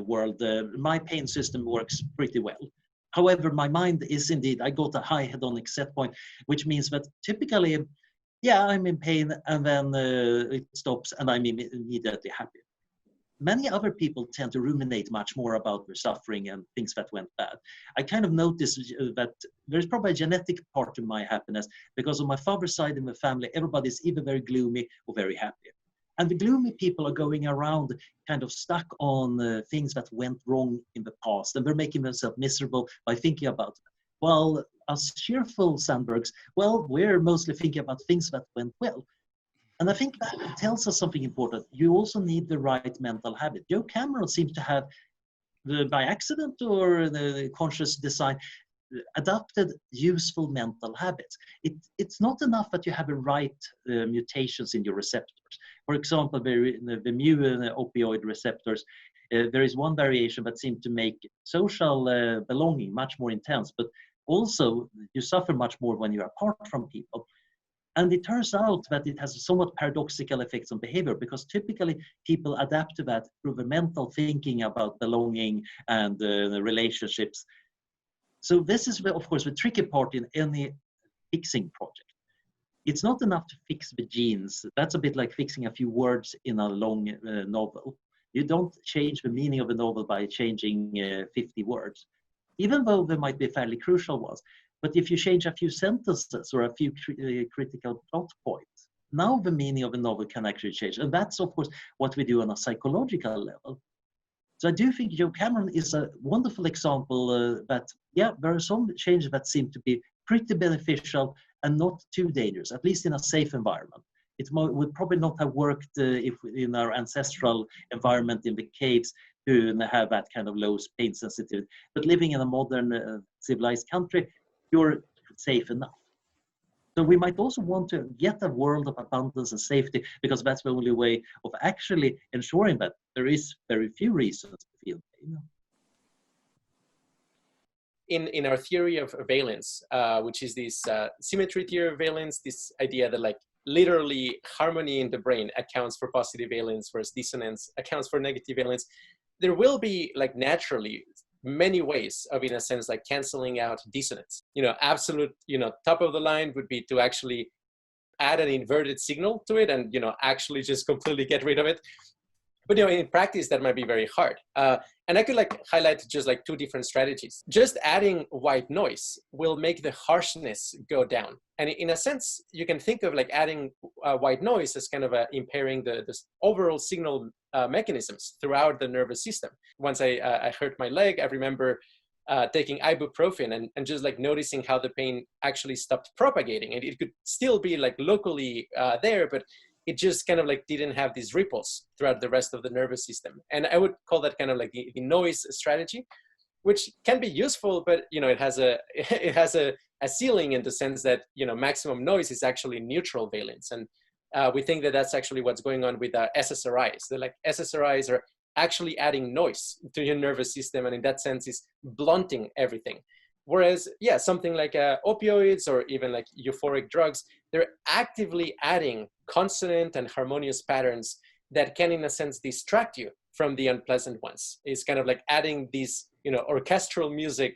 world. My pain system works pretty well. However, my mind is indeed, I got a high hedonic set point, which means that typically, yeah, I'm in pain and then it stops and I'm immediately happy. Many other people tend to ruminate much more about their suffering and things that went bad. I kind of noticed that there's probably a genetic part to my happiness because on my father's side in the family, everybody's either very gloomy or very happy. And the gloomy people are going around kind of stuck on things that went wrong in the past, and they're making themselves miserable by thinking about it. While us cheerful Sandbergs, well, we're mostly thinking about things that went well. And I think that tells us something important. You also need the right mental habit. Jo Cameron seems to have, by accident or the conscious design, adopted useful mental habits. It's not enough that you have the right mutations in your receptors. For example, the mu opioid receptors, there is one variation that seems to make social belonging much more intense, but also you suffer much more when you're apart from people. And it turns out that it has somewhat paradoxical effects on behavior because typically people adapt to that through the mental thinking about belonging and the relationships. So this is, of course, the tricky part in any fixing project. It's not enough to fix the genes. That's a bit like fixing a few words in a long novel. You don't change the meaning of a novel by changing 50 words, even though there might be fairly crucial ones. But if you change a few sentences or a few critical plot points, now the meaning of a novel can actually change. And that's, of course, what we do on a psychological level. So I do think Jo Cameron is a wonderful example that, yeah, there are some changes that seem to be pretty beneficial and not too dangerous, at least in a safe environment. It would probably not have worked if in our ancestral environment in the caves to have that kind of low pain sensitivity. But living in a modern civilized country, you're safe enough. So we might also want to get a world of abundance and safety because that's the only way of actually ensuring that there is very few reasons to feel pain. In our theory of valence, which is this symmetry theory of valence, this idea that like literally harmony in the brain accounts for positive valence, whereas dissonance accounts for negative valence, there will be like naturally many ways of, in a sense, like canceling out dissonance. Absolute, top of the line would be to actually add an inverted signal to it and, actually just completely get rid of it. But, in practice, that might be very hard. And I could highlight just two different strategies. Just adding white noise will make the harshness go down. And in a sense, you can think of adding white noise as kind of impairing the overall signal mechanisms throughout the nervous system. Once I hurt my leg, I remember taking ibuprofen and just noticing how the pain actually stopped propagating. And it could still be locally there, but it just kind of like didn't have these ripples throughout the rest of the nervous system. And I would call that kind of like the noise strategy, which can be useful, but it has a ceiling in the sense that maximum noise is actually neutral valence, and we think that that's actually what's going on with SSRIs. They're like SSRIs are actually adding noise to your nervous system, and in that sense is blunting everything. Whereas, yeah, something like opioids or even like euphoric drugs, they're actively adding consonant and harmonious patterns that can, in a sense, distract you from the unpleasant ones. It's kind of like adding these, orchestral music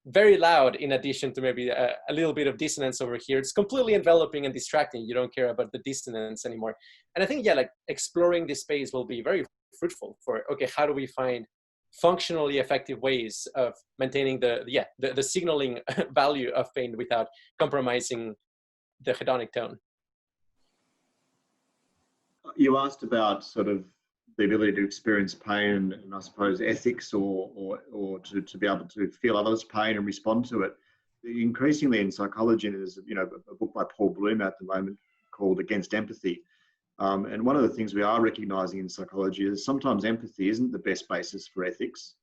very loud in addition to maybe a little bit of dissonance over here. It's completely enveloping and distracting. You don't care about the dissonance anymore. And I think, yeah, like exploring this space will be very fruitful for, okay, how do we find functionally effective ways of maintaining the signaling value of pain without compromising the hedonic tone? You asked about sort of the ability to experience pain and I suppose ethics or to be able to feel others' pain and respond to it. Increasingly in psychology, and there's a book by Paul Bloom at the moment called Against Empathy. And one of the things we are recognizing in psychology is sometimes empathy isn't the best basis for ethics,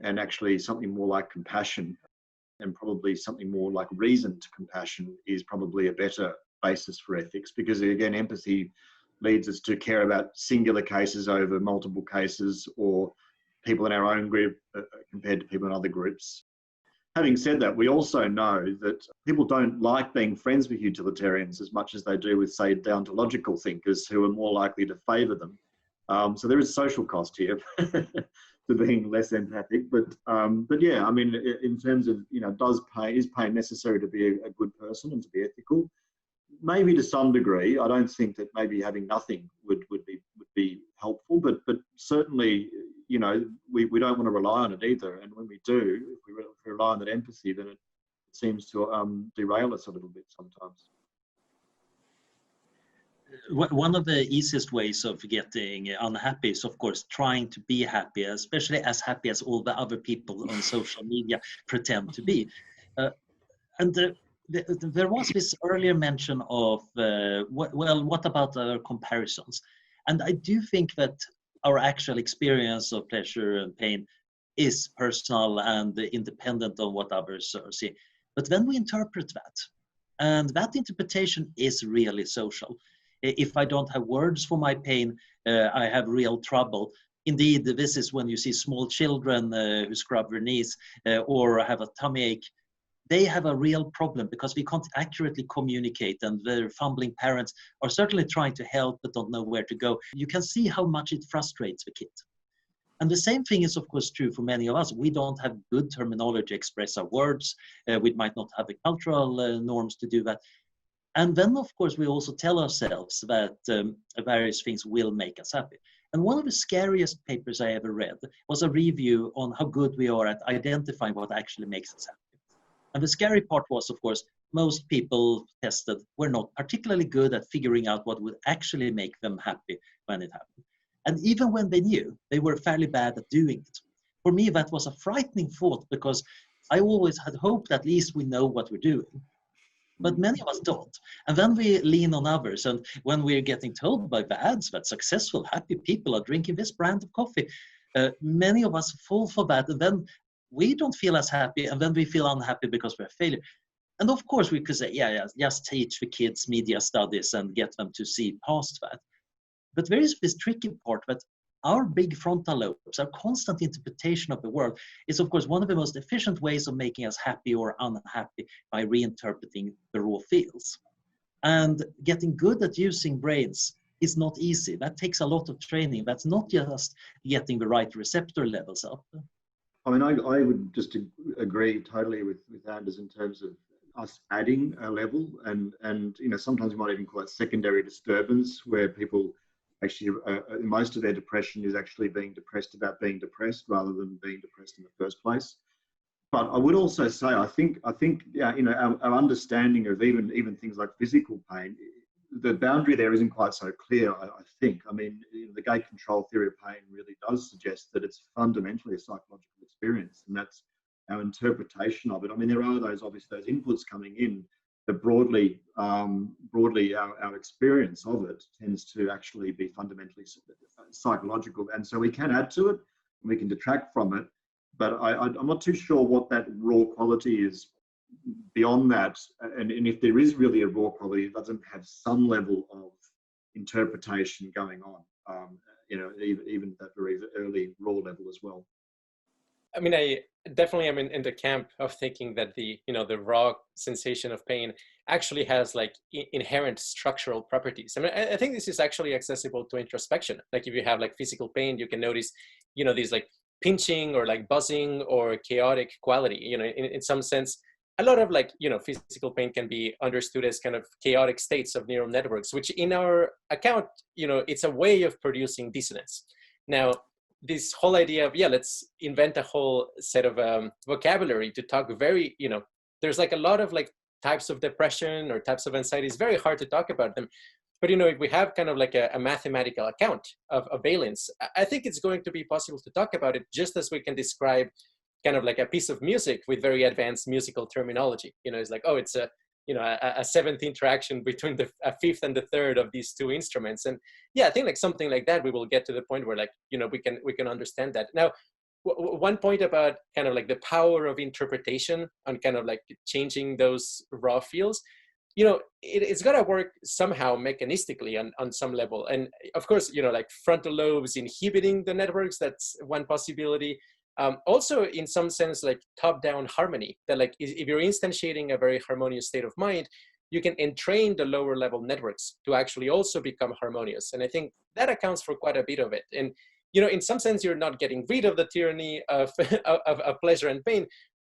and actually something more like compassion and probably something more like reasoned compassion is probably a better basis for ethics, because again, empathy leads us to care about singular cases over multiple cases or people in our own group compared to people in other groups. Having said that, we also know that people don't like being friends with utilitarians as much as they do with, say, deontological thinkers who are more likely to favour them. So there is social cost here to being less empathic. But yeah, I mean, in terms of, is pain necessary to be a good person and to be ethical? Maybe to some degree. I don't think that maybe having nothing would be helpful, but certainly, we don't want to rely on it either. And when we do, if we rely on that empathy, then it seems to derail us a little bit sometimes. One of the easiest ways of getting unhappy is, of course, trying to be happy, especially as happy as all the other people on social media pretend to be. There was this earlier mention of, what about our comparisons? And I do think that our actual experience of pleasure and pain is personal and independent of what others are seeing. But when we interpret that, and that interpretation is really social. If I don't have words for my pain, I have real trouble. Indeed, this is when you see small children who scrub their knees or have a tummy ache. They have a real problem because we can't accurately communicate, and their fumbling parents are certainly trying to help but don't know where to go. You can see how much it frustrates the kid. And the same thing is, of course, true for many of us. We don't have good terminology to express our words. We might not have the cultural norms to do that. And then, of course, we also tell ourselves that various things will make us happy. And one of the scariest papers I ever read was a review on how good we are at identifying what actually makes us happy. And the scary part was, of course, most people tested were not particularly good at figuring out what would actually make them happy when it happened. And even when they knew, they were fairly bad at doing it. For me, that was a frightening thought because I always had hoped at least we know what we're doing. But many of us don't. And then we lean on others. And when we're getting told by the ads that successful, happy people are drinking this brand of coffee, many of us fall for that. And then we don't feel as happy, and then we feel unhappy because we're a failure. And of course, we could say, yeah, just teach the kids media studies and get them to see past that. But there is this tricky part that our big frontal lobes, our constant interpretation of the world, is, of course, one of the most efficient ways of making us happy or unhappy by reinterpreting the raw feels. And getting good at using brains is not easy. That takes a lot of training. That's not just getting the right receptor levels up. I mean, I would just agree totally with Anders in terms of us adding a level, and sometimes we might even call it secondary disturbance, where people actually most of their depression is actually being depressed about being depressed rather than being depressed in the first place. But I would also say I think our understanding of even things like physical pain, the boundary there isn't quite so clear, I think. I mean, the gate control theory of pain really does suggest that it's fundamentally a psychological experience, and that's our interpretation of it. I mean, there are those inputs coming in that broadly broadly our experience of it tends to actually be fundamentally psychological. And so we can add to it, and we can detract from it, but I'm not too sure what that raw quality is beyond that. And if there is really a raw quality, it doesn't have some level of interpretation going on, even at that very early raw level as well. I mean, I definitely am in the camp of thinking that the raw sensation of pain actually has like inherent structural properties. I mean, I think this is actually accessible to introspection. Like if you have like physical pain, you can notice, these like pinching or like buzzing or chaotic quality. In some sense, a lot of like, physical pain can be understood as kind of chaotic states of neural networks, which in our account, it's a way of producing dissonance. Now, this whole idea of, let's invent a whole set of vocabulary to talk very, there's like a lot of like types of depression or types of anxiety. It's very hard to talk about them. But, if we have kind of like a mathematical account of valence, I think it's going to be possible to talk about it just as we can describe kind of like a piece of music with very advanced musical terminology. It's like, oh, it's a seventh interaction between a fifth and the third of these two instruments. And I think like something like that, we will get to the point where like, we can understand that. Now, one point about kind of like the power of interpretation on kind of like changing those raw fields, it's got to work somehow mechanistically on some level. And of course, like frontal lobes inhibiting the networks, that's one possibility. Also, in some sense, like top-down harmony, that like if you're instantiating a very harmonious state of mind, you can entrain the lower level networks to actually also become harmonious. And I think that accounts for quite a bit of it. And, in some sense, you're not getting rid of the tyranny of pleasure and pain.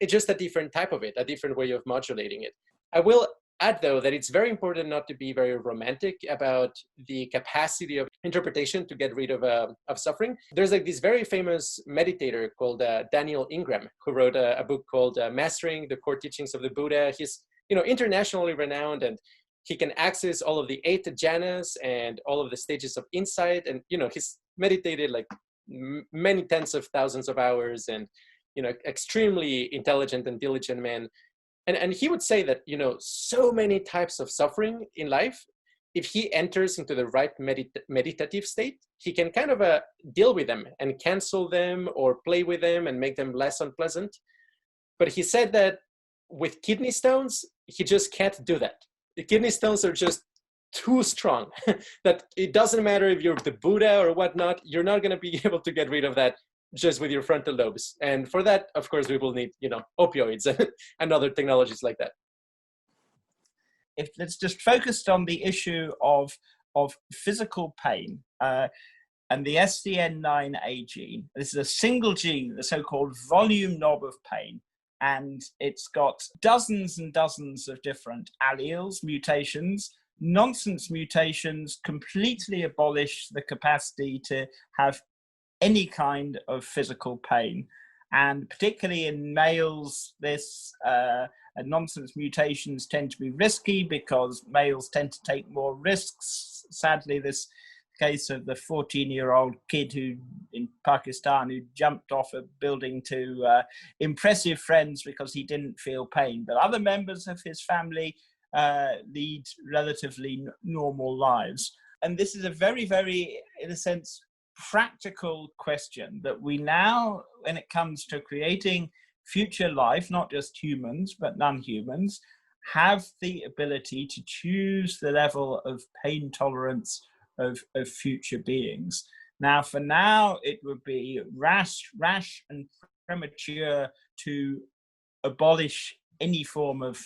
It's just a different type of it, a different way of modulating it. I will add, though, that it's very important not to be very romantic about the capacity of interpretation to get rid of suffering. There's like this very famous meditator called Daniel Ingram, who wrote a book called Mastering the Core Teachings of the Buddha. He's internationally renowned, and he can access all of the 8 jhanas and all of the stages of insight. And he's meditated like many tens of thousands of hours, and extremely intelligent and diligent man. And he would say that, so many types of suffering in life, if he enters into the right meditative state, he can kind of deal with them and cancel them or play with them and make them less unpleasant. But he said that with kidney stones, he just can't do that. The kidney stones are just too strong that it doesn't matter if you're the Buddha or whatnot, you're not going to be able to get rid of that just with your frontal lobes. And for that, of course, we will need, opioids and other technologies like that. If let's just focus on the issue of physical pain and the SCN9A gene. This is a single gene, the so-called volume knob of pain. And it's got dozens and dozens of different alleles, mutations. Nonsense mutations completely abolish the capacity to have any kind of physical pain. And particularly in males, this nonsense mutations tend to be risky because males tend to take more risks. Sadly, this case of the 14-year-old kid in Pakistan who jumped off a building to impress his friends because he didn't feel pain. But other members of his family lead relatively normal lives. And this is a very, very, in a sense, practical question that we now, when it comes to creating future life, not just humans, but non-humans, have the ability to choose the level of pain tolerance of future beings. Now, for now, it would be rash and premature to abolish any form of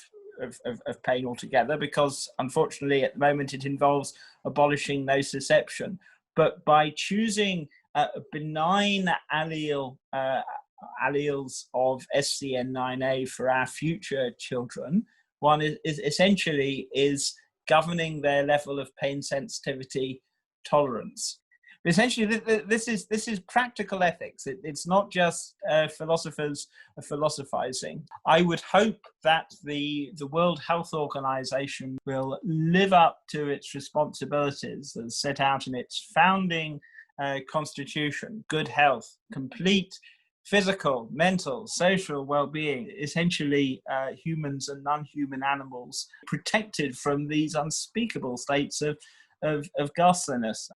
pain altogether, because unfortunately at the moment it involves abolishing nociception. But by choosing benign alleles of SCN9A for our future children, one is essentially governing their level of pain sensitivity tolerance. But essentially, this is practical ethics. It's not just philosophers philosophizing. I would hope that the World Health Organization will live up to its responsibilities as set out in its founding constitution: good health, complete physical, mental, social well-being, essentially humans and non-human animals protected from these unspeakable states of ghastliness.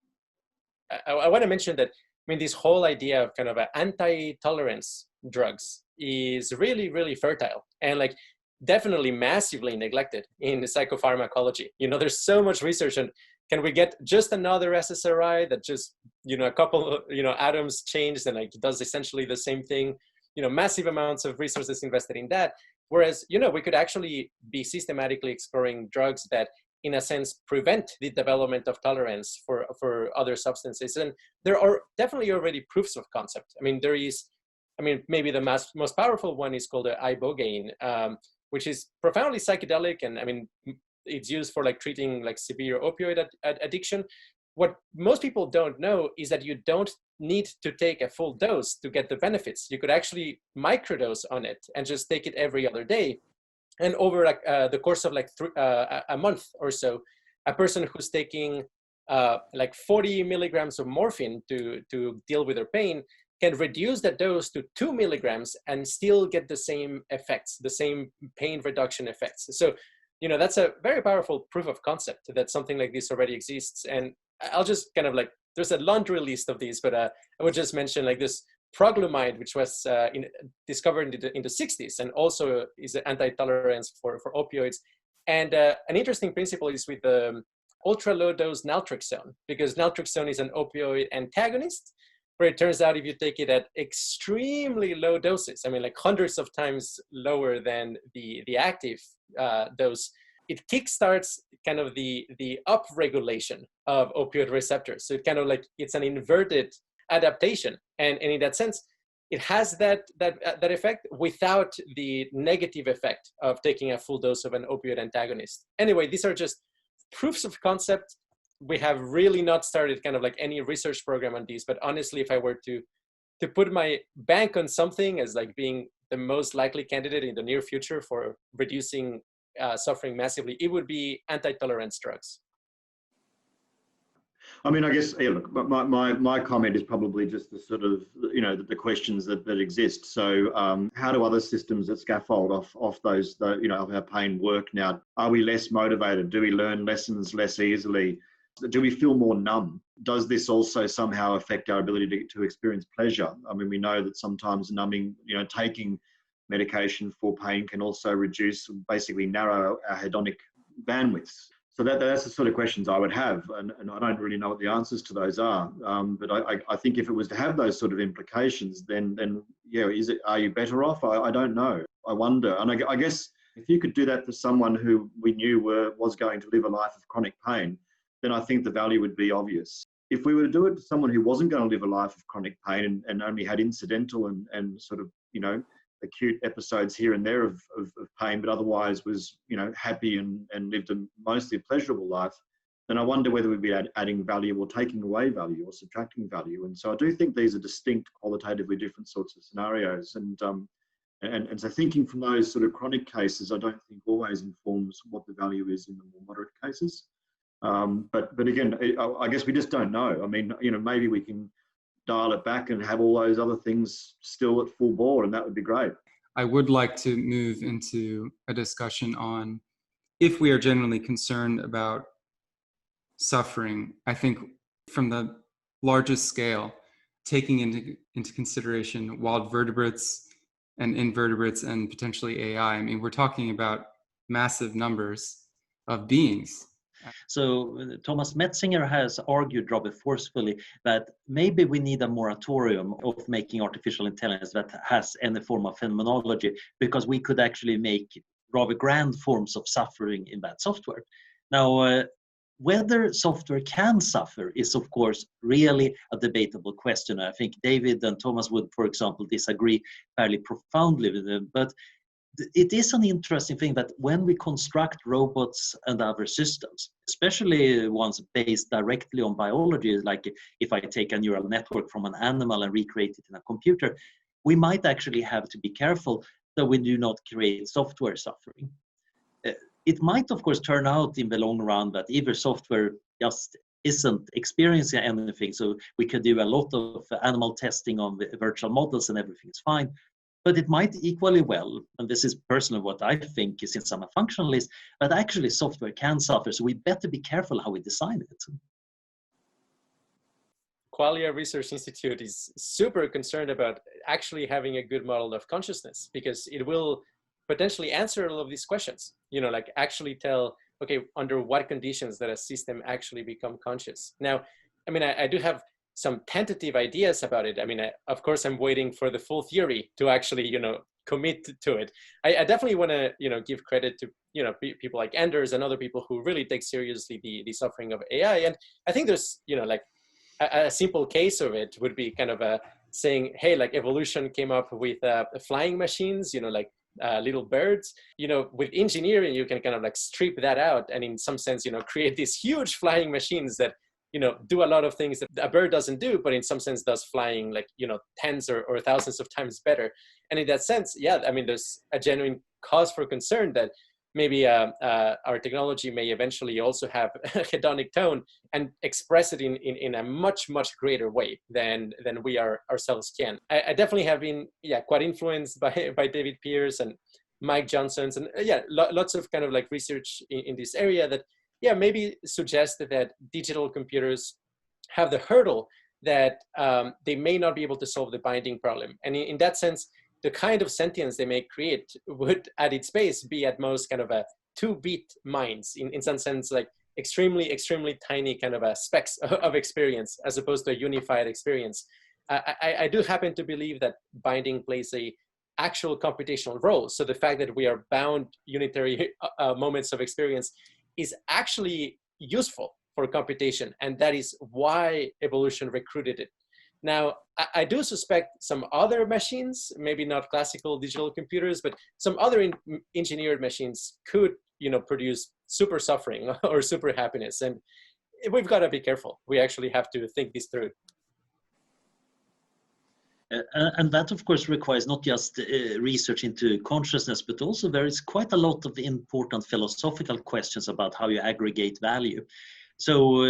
I want to mention that, I mean, this whole idea of kind of anti-tolerance drugs is really, really fertile and like definitely massively neglected in psychopharmacology. You know, there's so much research on, can we get just another SSRI that just, you know, a couple of, you know, atoms changed and like does essentially the same thing, you know, massive amounts of resources invested in that. Whereas, you know, we could actually be systematically exploring drugs that in a sense prevent the development of tolerance for other substances. And there are definitely already proofs of concept. I mean, there is, I mean, maybe the most powerful one is called ibogaine, which is profoundly psychedelic. And I mean, it's used for like treating like severe opioid addiction. What most people don't know is that you don't need to take a full dose to get the benefits. You could actually microdose on it and just take it every other day. And over like the course of like a month or so, a person who's taking like 40 milligrams of morphine to deal with their pain can reduce the dose to 2 milligrams and still get the same effects, the same pain reduction effects. So, you know, that's a very powerful proof of concept that something like this already exists. And I'll just kind of like, there's a laundry list of these, but I would just mention like this proglumide, which was discovered in the 60s and also is an anti-tolerance for opioids. And an interesting principle is with the ultra low dose naltrexone, because naltrexone is an opioid antagonist, where it turns out if you take it at extremely low doses, I mean like hundreds of times lower than the active dose, it kickstarts kind of the upregulation of opioid receptors. So it kind of like, it's an inverted adaptation. And in that sense, it has that effect without the negative effect of taking a full dose of an opioid antagonist. Anyway, these are just proofs of concept. We have really not started kind of like any research program on these, but honestly, if I were to put my bank on something as like being the most likely candidate in the near future for reducing suffering massively, it would be anti-tolerance drugs. I mean, I guess, yeah, look, my comment is probably just the sort of, you know, the questions that exist. So how do other systems that scaffold off those, you know, of our pain work now? Are we less motivated? Do we learn lessons less easily? Do we feel more numb? Does this also somehow affect our ability to experience pleasure? I mean, we know that sometimes numbing, you know, taking medication for pain can also reduce, basically narrow our hedonic bandwidths. So that's the sort of questions I would have, and I don't really know what the answers to those are. But I think if it was to have those sort of implications, then yeah, are you better off? I don't know. I wonder. And I guess if you could do that for someone who we knew was going to live a life of chronic pain, then I think the value would be obvious. If we were to do it to someone who wasn't going to live a life of chronic pain and only had incidental and sort of, you know, acute episodes here and there of pain, but otherwise was, you know, happy and lived a mostly pleasurable life, then I wonder whether we'd be adding value or taking away value or subtracting value. And so I do think these are distinct, qualitatively different sorts of scenarios. And so thinking from those sort of chronic cases, I don't think always informs what the value is in the more moderate cases. But again, I guess we just don't know. I mean, you know, maybe we can dial it back and have all those other things still at full bore, and that would be great. I would like to move into a discussion on if we are genuinely concerned about suffering. I think from the largest scale, taking into consideration wild vertebrates and invertebrates and potentially AI, I mean, we're talking about massive numbers of beings. So Thomas Metzinger has argued rather forcefully that maybe we need a moratorium of making artificial intelligence that has any form of phenomenology, because we could actually make rather grand forms of suffering in that software. Now, whether software can suffer is, of course, really a debatable question. I think David and Thomas would, for example, disagree fairly profoundly with them. But it is an interesting thing that when we construct robots and other systems, especially ones based directly on biology, like if I take a neural network from an animal and recreate it in a computer, we might actually have to be careful that we do not create software suffering. It might, of course, turn out in the long run that either software just isn't experiencing anything. So we could do a lot of animal testing on the virtual models and everything is fine. But it might equally well, and this is personally what I think, since I'm a functionalist, but actually software can suffer. So we better be careful how we design it. Qualia Research Institute is super concerned about actually having a good model of consciousness, because it will potentially answer all of these questions, like actually tell, okay, under what conditions that a system actually become conscious. Now, I mean, I do have some tentative ideas about it. I mean, of course, I'm waiting for the full theory to actually, commit to it. I definitely want to, give credit to, people like Anders and other people who really take seriously the suffering of AI. And I think there's, like a simple case of it would be kind of saying, hey, like evolution came up with flying machines, like little birds. With engineering, you can kind of like strip that out and in some sense, create these huge flying machines that, do a lot of things that a bird doesn't do, but in some sense does flying like, tens or thousands of times better. And in that sense, yeah, I mean, there's a genuine cause for concern that maybe our technology may eventually also have a hedonic tone and express it in a much, much greater way than we ourselves can. I definitely have been, quite influenced by David Pierce and Mike Johnson's and lots of kind of like research in this area that, maybe suggested that digital computers have the hurdle that they may not be able to solve the binding problem. And in that sense, the kind of sentience they may create would at its base be at most kind of a 2-bit minds in some sense, like extremely, extremely tiny kind of a specks of experience as opposed to a unified experience. I do happen to believe that binding plays a actual computational role. So the fact that we are bound unitary moments of experience is actually useful for computation. And that is why evolution recruited it. Now, I do suspect some other machines, maybe not classical digital computers, but some other engineered machines could, produce super suffering or super happiness. And we've got to be careful. We actually have to think this through. And that, of course, requires not just research into consciousness, but also there is quite a lot of important philosophical questions about how you aggregate value. So,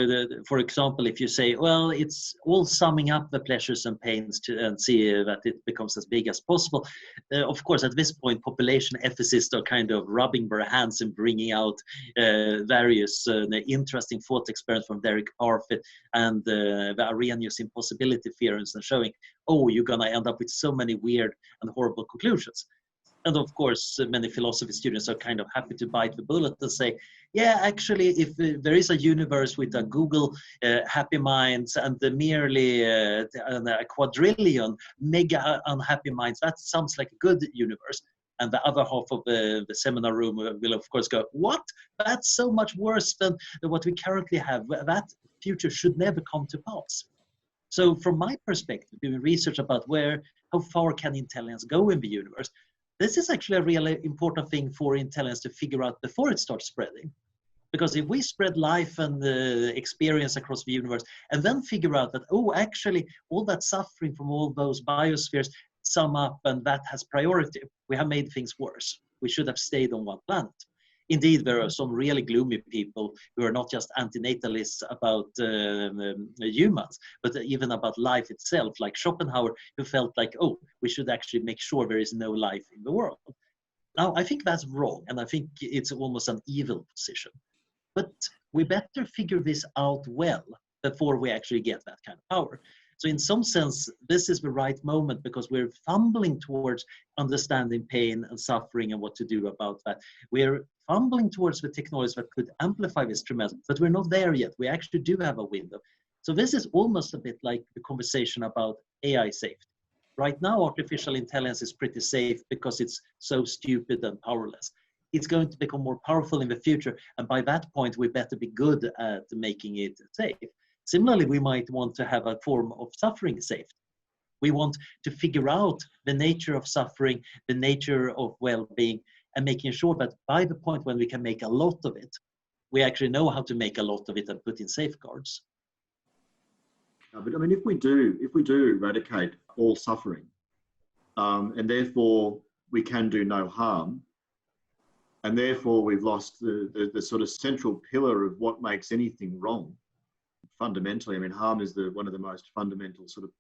for example, if you say, well, it's all summing up the pleasures and pains and see that it becomes as big as possible. Of course, at this point, population ethicists are kind of rubbing their hands and bringing out various interesting thought experiments from Derek Parfit and the Arrhenius impossibility theorems and showing, oh, you're going to end up with so many weird and horrible conclusions. And of course, many philosophy students are kind of happy to bite the bullet and say, yeah, actually, if there is a universe with a Google happy minds and merely a quadrillion mega unhappy minds, that sounds like a good universe. And the other half of the seminar room will, of course, go, what? That's so much worse than what we currently have. That future should never come to pass. So from my perspective, doing research about how far can intelligence go in the universe, this is actually a really important thing for intelligence to figure out before it starts spreading. Because if we spread life and experience across the universe and then figure out that, oh, actually, all that suffering from all those biospheres sum up and that has priority, we have made things worse. We should have stayed on one planet. Indeed, there are some really gloomy people who are not just antinatalists about humans, but even about life itself, like Schopenhauer, who felt like, oh, we should actually make sure there is no life in the world. Now, I think that's wrong, and I think it's almost an evil position. But we better figure this out well before we actually get that kind of power. So in some sense, this is the right moment because we're fumbling towards understanding pain and suffering and what to do about that. We're fumbling towards the technologies that could amplify this tremendously, but we're not there yet. We actually do have a window. So this is almost a bit like the conversation about AI safety. Right now, artificial intelligence is pretty safe because it's so stupid and powerless. It's going to become more powerful in the future. And by that point, we better be good at making it safe. Similarly, we might want to have a form of suffering safety. We want to figure out the nature of suffering, the nature of well-being, and making sure that by the point when we can make a lot of it, we actually know how to make a lot of it and put in safeguards. But I mean, if we do eradicate all suffering, and therefore we can do no harm, and therefore we've lost the sort of central pillar of what makes anything wrong, fundamentally, I mean, harm is one of the most fundamental sort of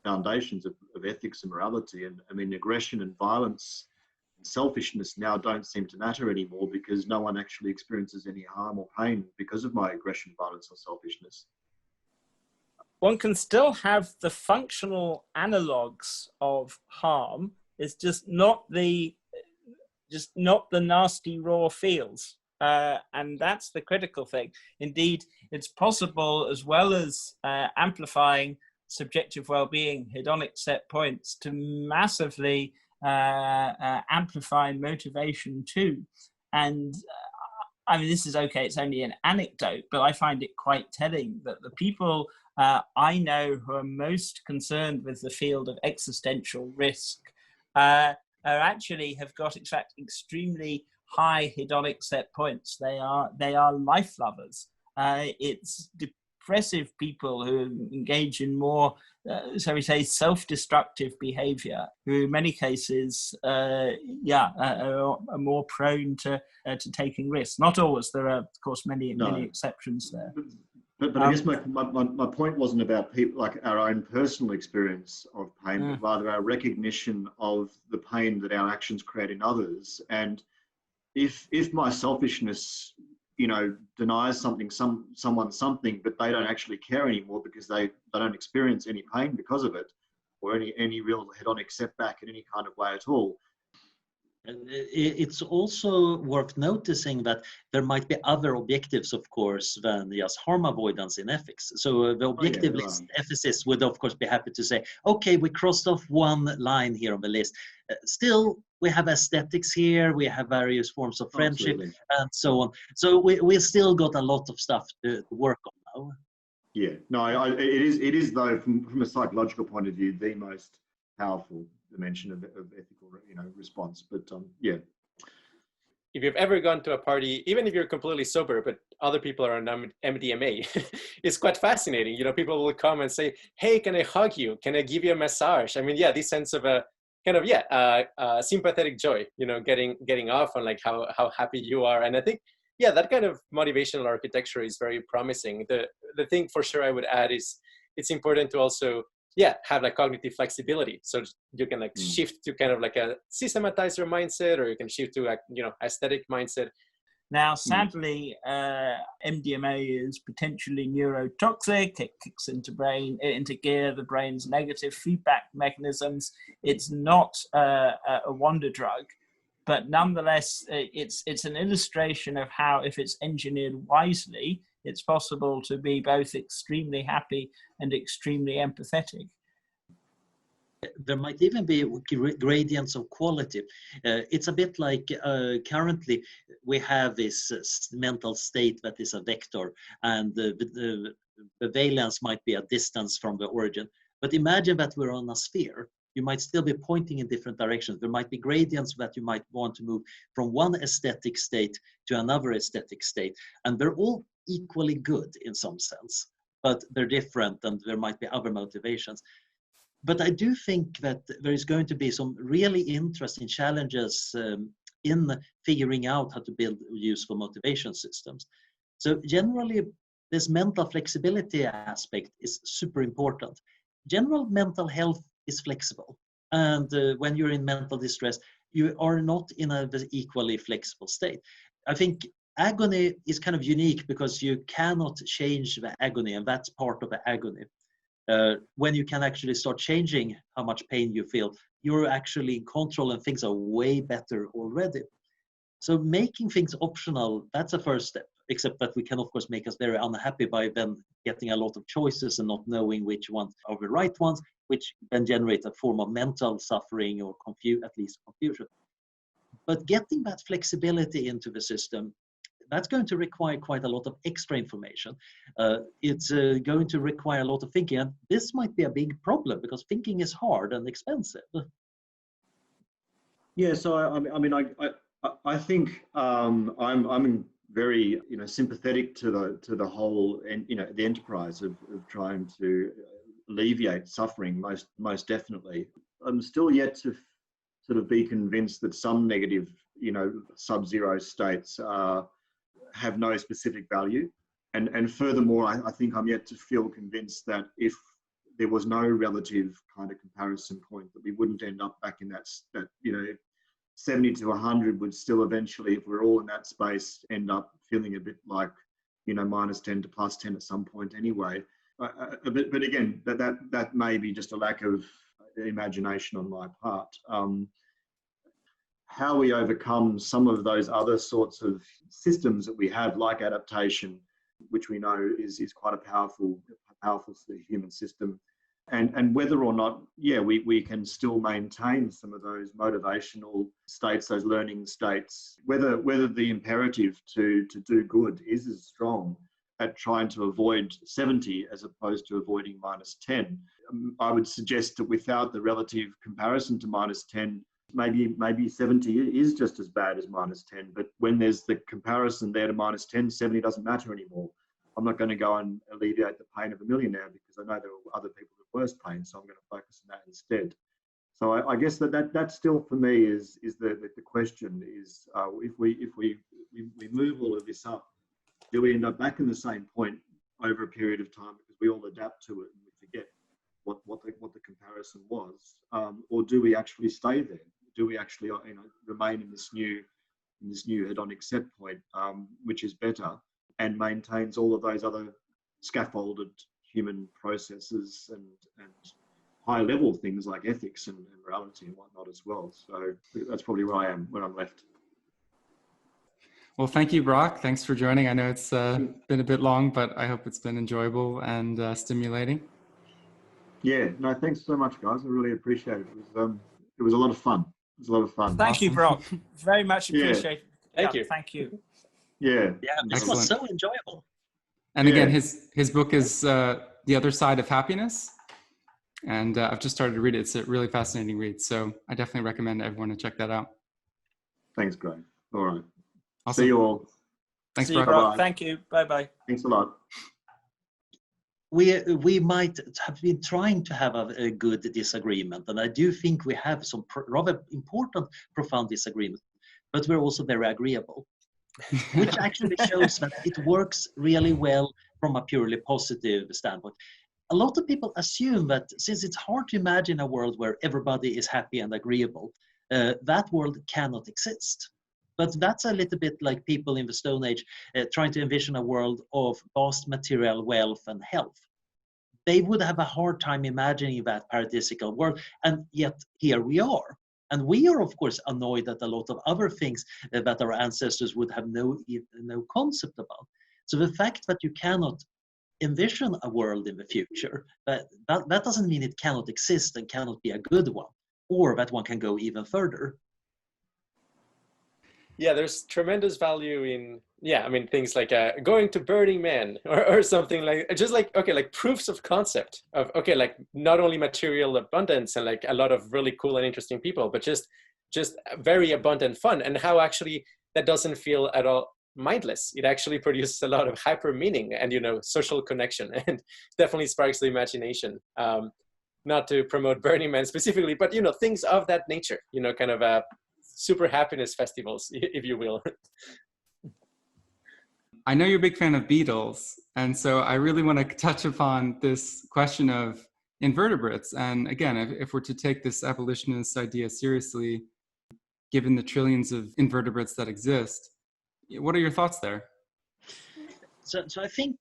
foundations of ethics and morality. And I mean, aggression and violence and selfishness now don't seem to matter anymore, because no one actually experiences any harm or pain because of my aggression, violence, or selfishness. One can still have the functional analogues of harm. It's just not the nasty raw feels. And that's the critical thing. Indeed, it's possible, as well as amplifying subjective well-being, hedonic set points, to massively amplify motivation too. And I mean, this is okay, it's only an anecdote, but I find it quite telling that the people I know who are most concerned with the field of existential risk actually have got extremely high hedonic set points. They are life lovers. It's depressive people who engage in more, so we say, self-destructive behavior, who in many cases, are more prone to taking risks. Not always. There are, of course, many exceptions there. But I guess my point wasn't about people, like our own personal experience of pain, but rather our recognition of the pain that our actions create in others. And if my selfishness, denies someone something, but they don't actually care anymore because they don't experience any pain because of it, or any real hedonic setback in any kind of way at all. It's also worth noticing that there might be other objectives, of course, than just harm avoidance in ethics. So the objectivist ethicists would, of course, be happy to say, okay, we crossed off one line here on the list. Still, we have aesthetics here, we have various forms of friendship, and so on. So we still got a lot of stuff to work on now. Yeah, no, it is though, from a psychological point of view, the most powerful dimension of ethical, response. But yeah. If you've ever gone to a party, even if you're completely sober, but other people are on MDMA, it's quite fascinating. People will come and say, "Hey, can I hug you? Can I give you a massage?" I mean, yeah, this sense of a kind of sympathetic joy. Getting off on like how happy you are, and I think that kind of motivational architecture is very promising. The thing for sure I would add is it's important to also have like cognitive flexibility, so you can like shift to kind of like a systematizer mindset, or you can shift to like aesthetic mindset. Now, sadly, MDMA is potentially neurotoxic. It kicks into gear the brain's negative feedback mechanisms. It's not a wonder drug, but nonetheless, it's an illustration of how, if it's engineered wisely, it's possible to be both extremely happy and extremely empathetic. There might even be gradients of quality. It's a bit like currently we have this mental state that is a vector, and the valence might be a distance from the origin. But imagine that we're on a sphere. You might still be pointing in different directions. There might be gradients that you might want to move from one aesthetic state to another aesthetic state. And they're all equally good in some sense, but they're different, and there might be other motivations. But I do think that there is going to be some really interesting challenges in figuring out how to build useful motivation systems. So generally, this mental flexibility aspect is super important. General mental health is flexible. And when you're in mental distress, you are not in a equally flexible state. I think agony is kind of unique because you cannot change the agony, and that's part of the agony. When you can actually start changing how much pain you feel, you're actually in control and things are way better already. So making things optional, that's a first step, except that we can, of course, make us very unhappy by then getting a lot of choices and not knowing which ones are the right ones, which then generate a form of mental suffering or at least confusion. But getting that flexibility into the system, that's going to require quite a lot of extra information. It's going to require a lot of thinking, and this might be a big problem because thinking is hard and expensive. Yeah, so I think I'm very sympathetic to the whole, and the enterprise of trying to alleviate suffering most definitely. I'm still yet to sort of be convinced that some negative sub-zero states have no specific value. And furthermore, I think I'm yet to feel convinced that if there was no relative kind of comparison point, that we wouldn't end up back in that 70 to 100 would still eventually, if we're all in that space, end up feeling a bit like, -10 to +10 at some point anyway. But again, that may be just a lack of imagination on my part. How we overcome some of those other sorts of systems that we have, like adaptation, which we know is quite a powerful human system, and whether or not, we can still maintain some of those motivational states, those learning states, whether the imperative to do good is as strong at trying to avoid 70 as opposed to avoiding -10. I would suggest that without the relative comparison to -10, maybe 70 is just as bad as -10, but when there's the comparison there to -10, 70 doesn't matter anymore. I'm not going to go and alleviate the pain of a millionaire because I know there are other people with worse pain, so I'm going to focus on that instead. So I guess that still for me is the question is, if we move all of this up, do we end up back in the same point over a period of time because we all adapt to it and we forget what the comparison was, or do we actually stay there? Do we actually remain in this new hedonic set point, which is better and maintains all of those other scaffolded human processes and high level things like ethics and morality and whatnot as well? So that's probably where I am when I'm left. Well, thank you, Brock. Thanks for joining. I know it's been a bit long, but I hope it's been enjoyable and stimulating. Yeah, no, thanks so much, guys. I really appreciate it. It was a lot of fun. It was a lot of fun. Thank you, Brock. Very much appreciated. Thank you. Thank you. Yeah. Yeah, this was so enjoyable. And again, his book is The Other Side of Happiness. And I've just started to read it. It's a really fascinating read. So I definitely recommend everyone to check that out. Thanks, Greg. All right. Awesome. See you all. Thanks, See you, Brock. Thank you. Bye-bye. Thanks a lot. We might have been trying to have a good disagreement, and I do think we have some rather important, profound disagreement, but we're also very agreeable, which actually shows that it works really well from a purely positive standpoint. A lot of people assume that since it's hard to imagine a world where everybody is happy and agreeable, that world cannot exist. But that's a little bit like people in the Stone Age trying to envision a world of vast material wealth and health. They would have a hard time imagining that paradisical world, and yet here we are. And we are, of course, annoyed at a lot of other things that our ancestors would have no concept about. So the fact that you cannot envision a world in the future, that doesn't mean it cannot exist and cannot be a good one, or that one can go even further. Yeah, there's tremendous value in, things like going to Burning Man or something like, just like, like proofs of concept of, like not only material abundance and like a lot of really cool and interesting people, but just very abundant fun, and how actually that doesn't feel at all mindless. It actually produces a lot of hyper meaning and, social connection, and definitely sparks the imagination. Not to promote Burning Man specifically, but, things of that nature, kind of super happiness festivals, if you will. I know you're a big fan of beetles, and so I really want to touch upon this question of invertebrates. And again, if we're to take this abolitionist idea seriously, given the trillions of invertebrates that exist, what are your thoughts there? So I think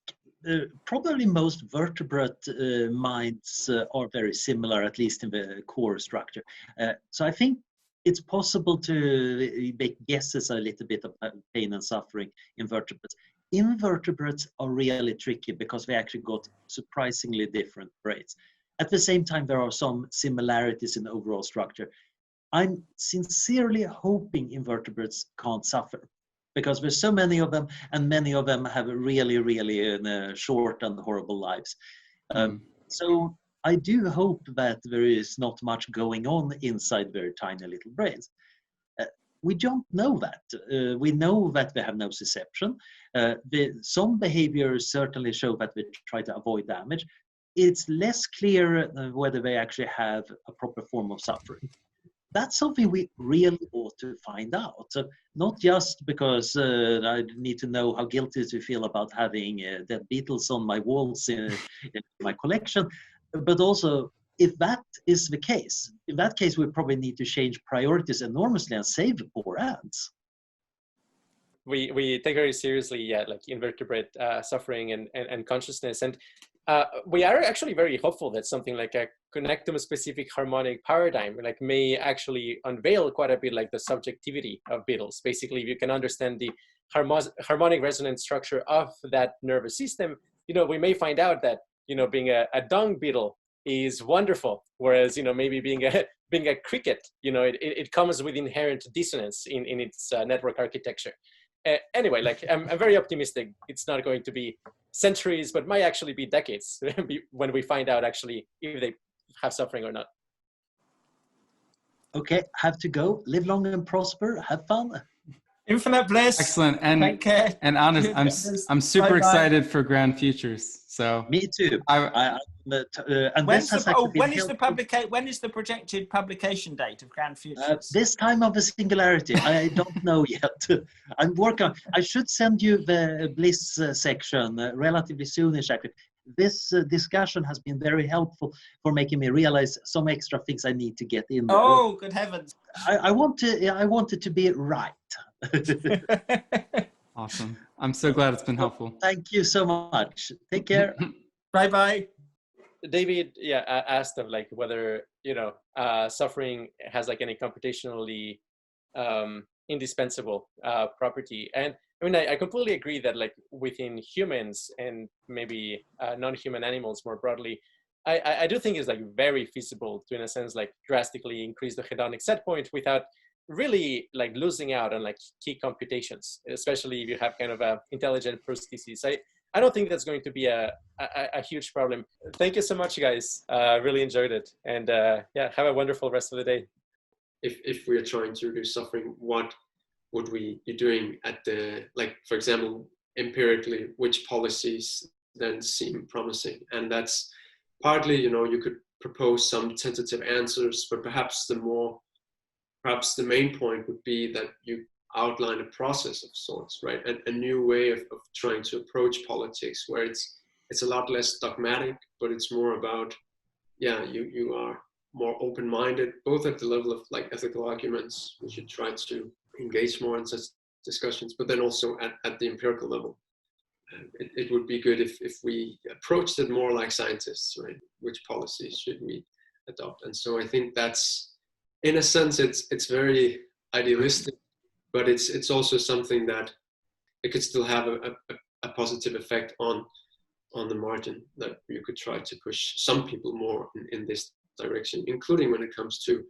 probably most vertebrate minds are very similar, at least in the core structure. So I think it's possible to make guesses a little bit of pain and suffering in vertebrates. Invertebrates are really tricky because they actually got surprisingly different brains. At the same time, there are some similarities in the overall structure. I'm sincerely hoping invertebrates can't suffer, because there's so many of them, and many of them have really, really short and horrible lives. So I do hope that there is not much going on inside their tiny little brains. We don't know that. We know that they have nociception. Some behaviors certainly show that they try to avoid damage. It's less clear whether they actually have a proper form of suffering. that's something we really ought to find out. So not just because I need to know how guilty to feel about having dead beetles on my walls in my collection, but also if that is the case, in that case, we probably need to change priorities enormously and save poor ants. We take very seriously, like invertebrate suffering and consciousness. And we are actually very hopeful that something like a connectome-specific harmonic paradigm like may actually unveil quite a bit like the subjectivity of beetles. Basically, if you can understand the harmonic resonance structure of that nervous system, we may find out that, being a dung beetle is wonderful, whereas, maybe being a cricket, it comes with inherent dissonance in its network architecture. Anyway, like I'm very optimistic. It's not going to be centuries, but might actually be decades when we find out actually if they have suffering or not. Okay, have to go. Live long and prosper. Have fun. Infinite bliss. Excellent. And take care. And honest, I'm super excited for grand futures. So me too. And when is the projected publication date of Grand Futures? This time of the singularity, I don't know yet. I'm working on. I should send you the bliss section relatively soonish. Actually, this discussion has been very helpful for making me realize some extra things I need to get in there. Oh, good heavens! I want it to be right. Awesome. I'm so glad it's been helpful. Thank you so much. Take care. Bye-bye. David, asked of like whether, suffering has like any computationally indispensable property. And I mean, I completely agree that like within humans and maybe non-human animals more broadly, I do think it's like very feasible to, in a sense, like drastically increase the hedonic set point without really like losing out on like key computations, especially if you have kind of a intelligent prosthesis. I don't think that's going to be a huge problem. Thank you so much, guys. Really enjoyed it. And have a wonderful rest of the day. If we are trying to reduce suffering, what would we be doing at the, like, for example, empirically, which policies then seem promising? And that's partly, you could propose some tentative answers, but perhaps the main point would be that you outline a process of sorts, right? A new way of trying to approach politics where it's a lot less dogmatic, but it's more about, you are more open-minded, both at the level of like ethical arguments. We should try to engage more in such discussions, but then also at the empirical level. It would be good if we approached it more like scientists, right? Which policies should we adopt? And so I think that's, in a sense, it's very idealistic, but it's also something that it could still have a positive effect on the margin, that you could try to push some people more in this direction, including when it comes to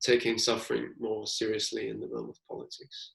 taking suffering more seriously in the realm of politics.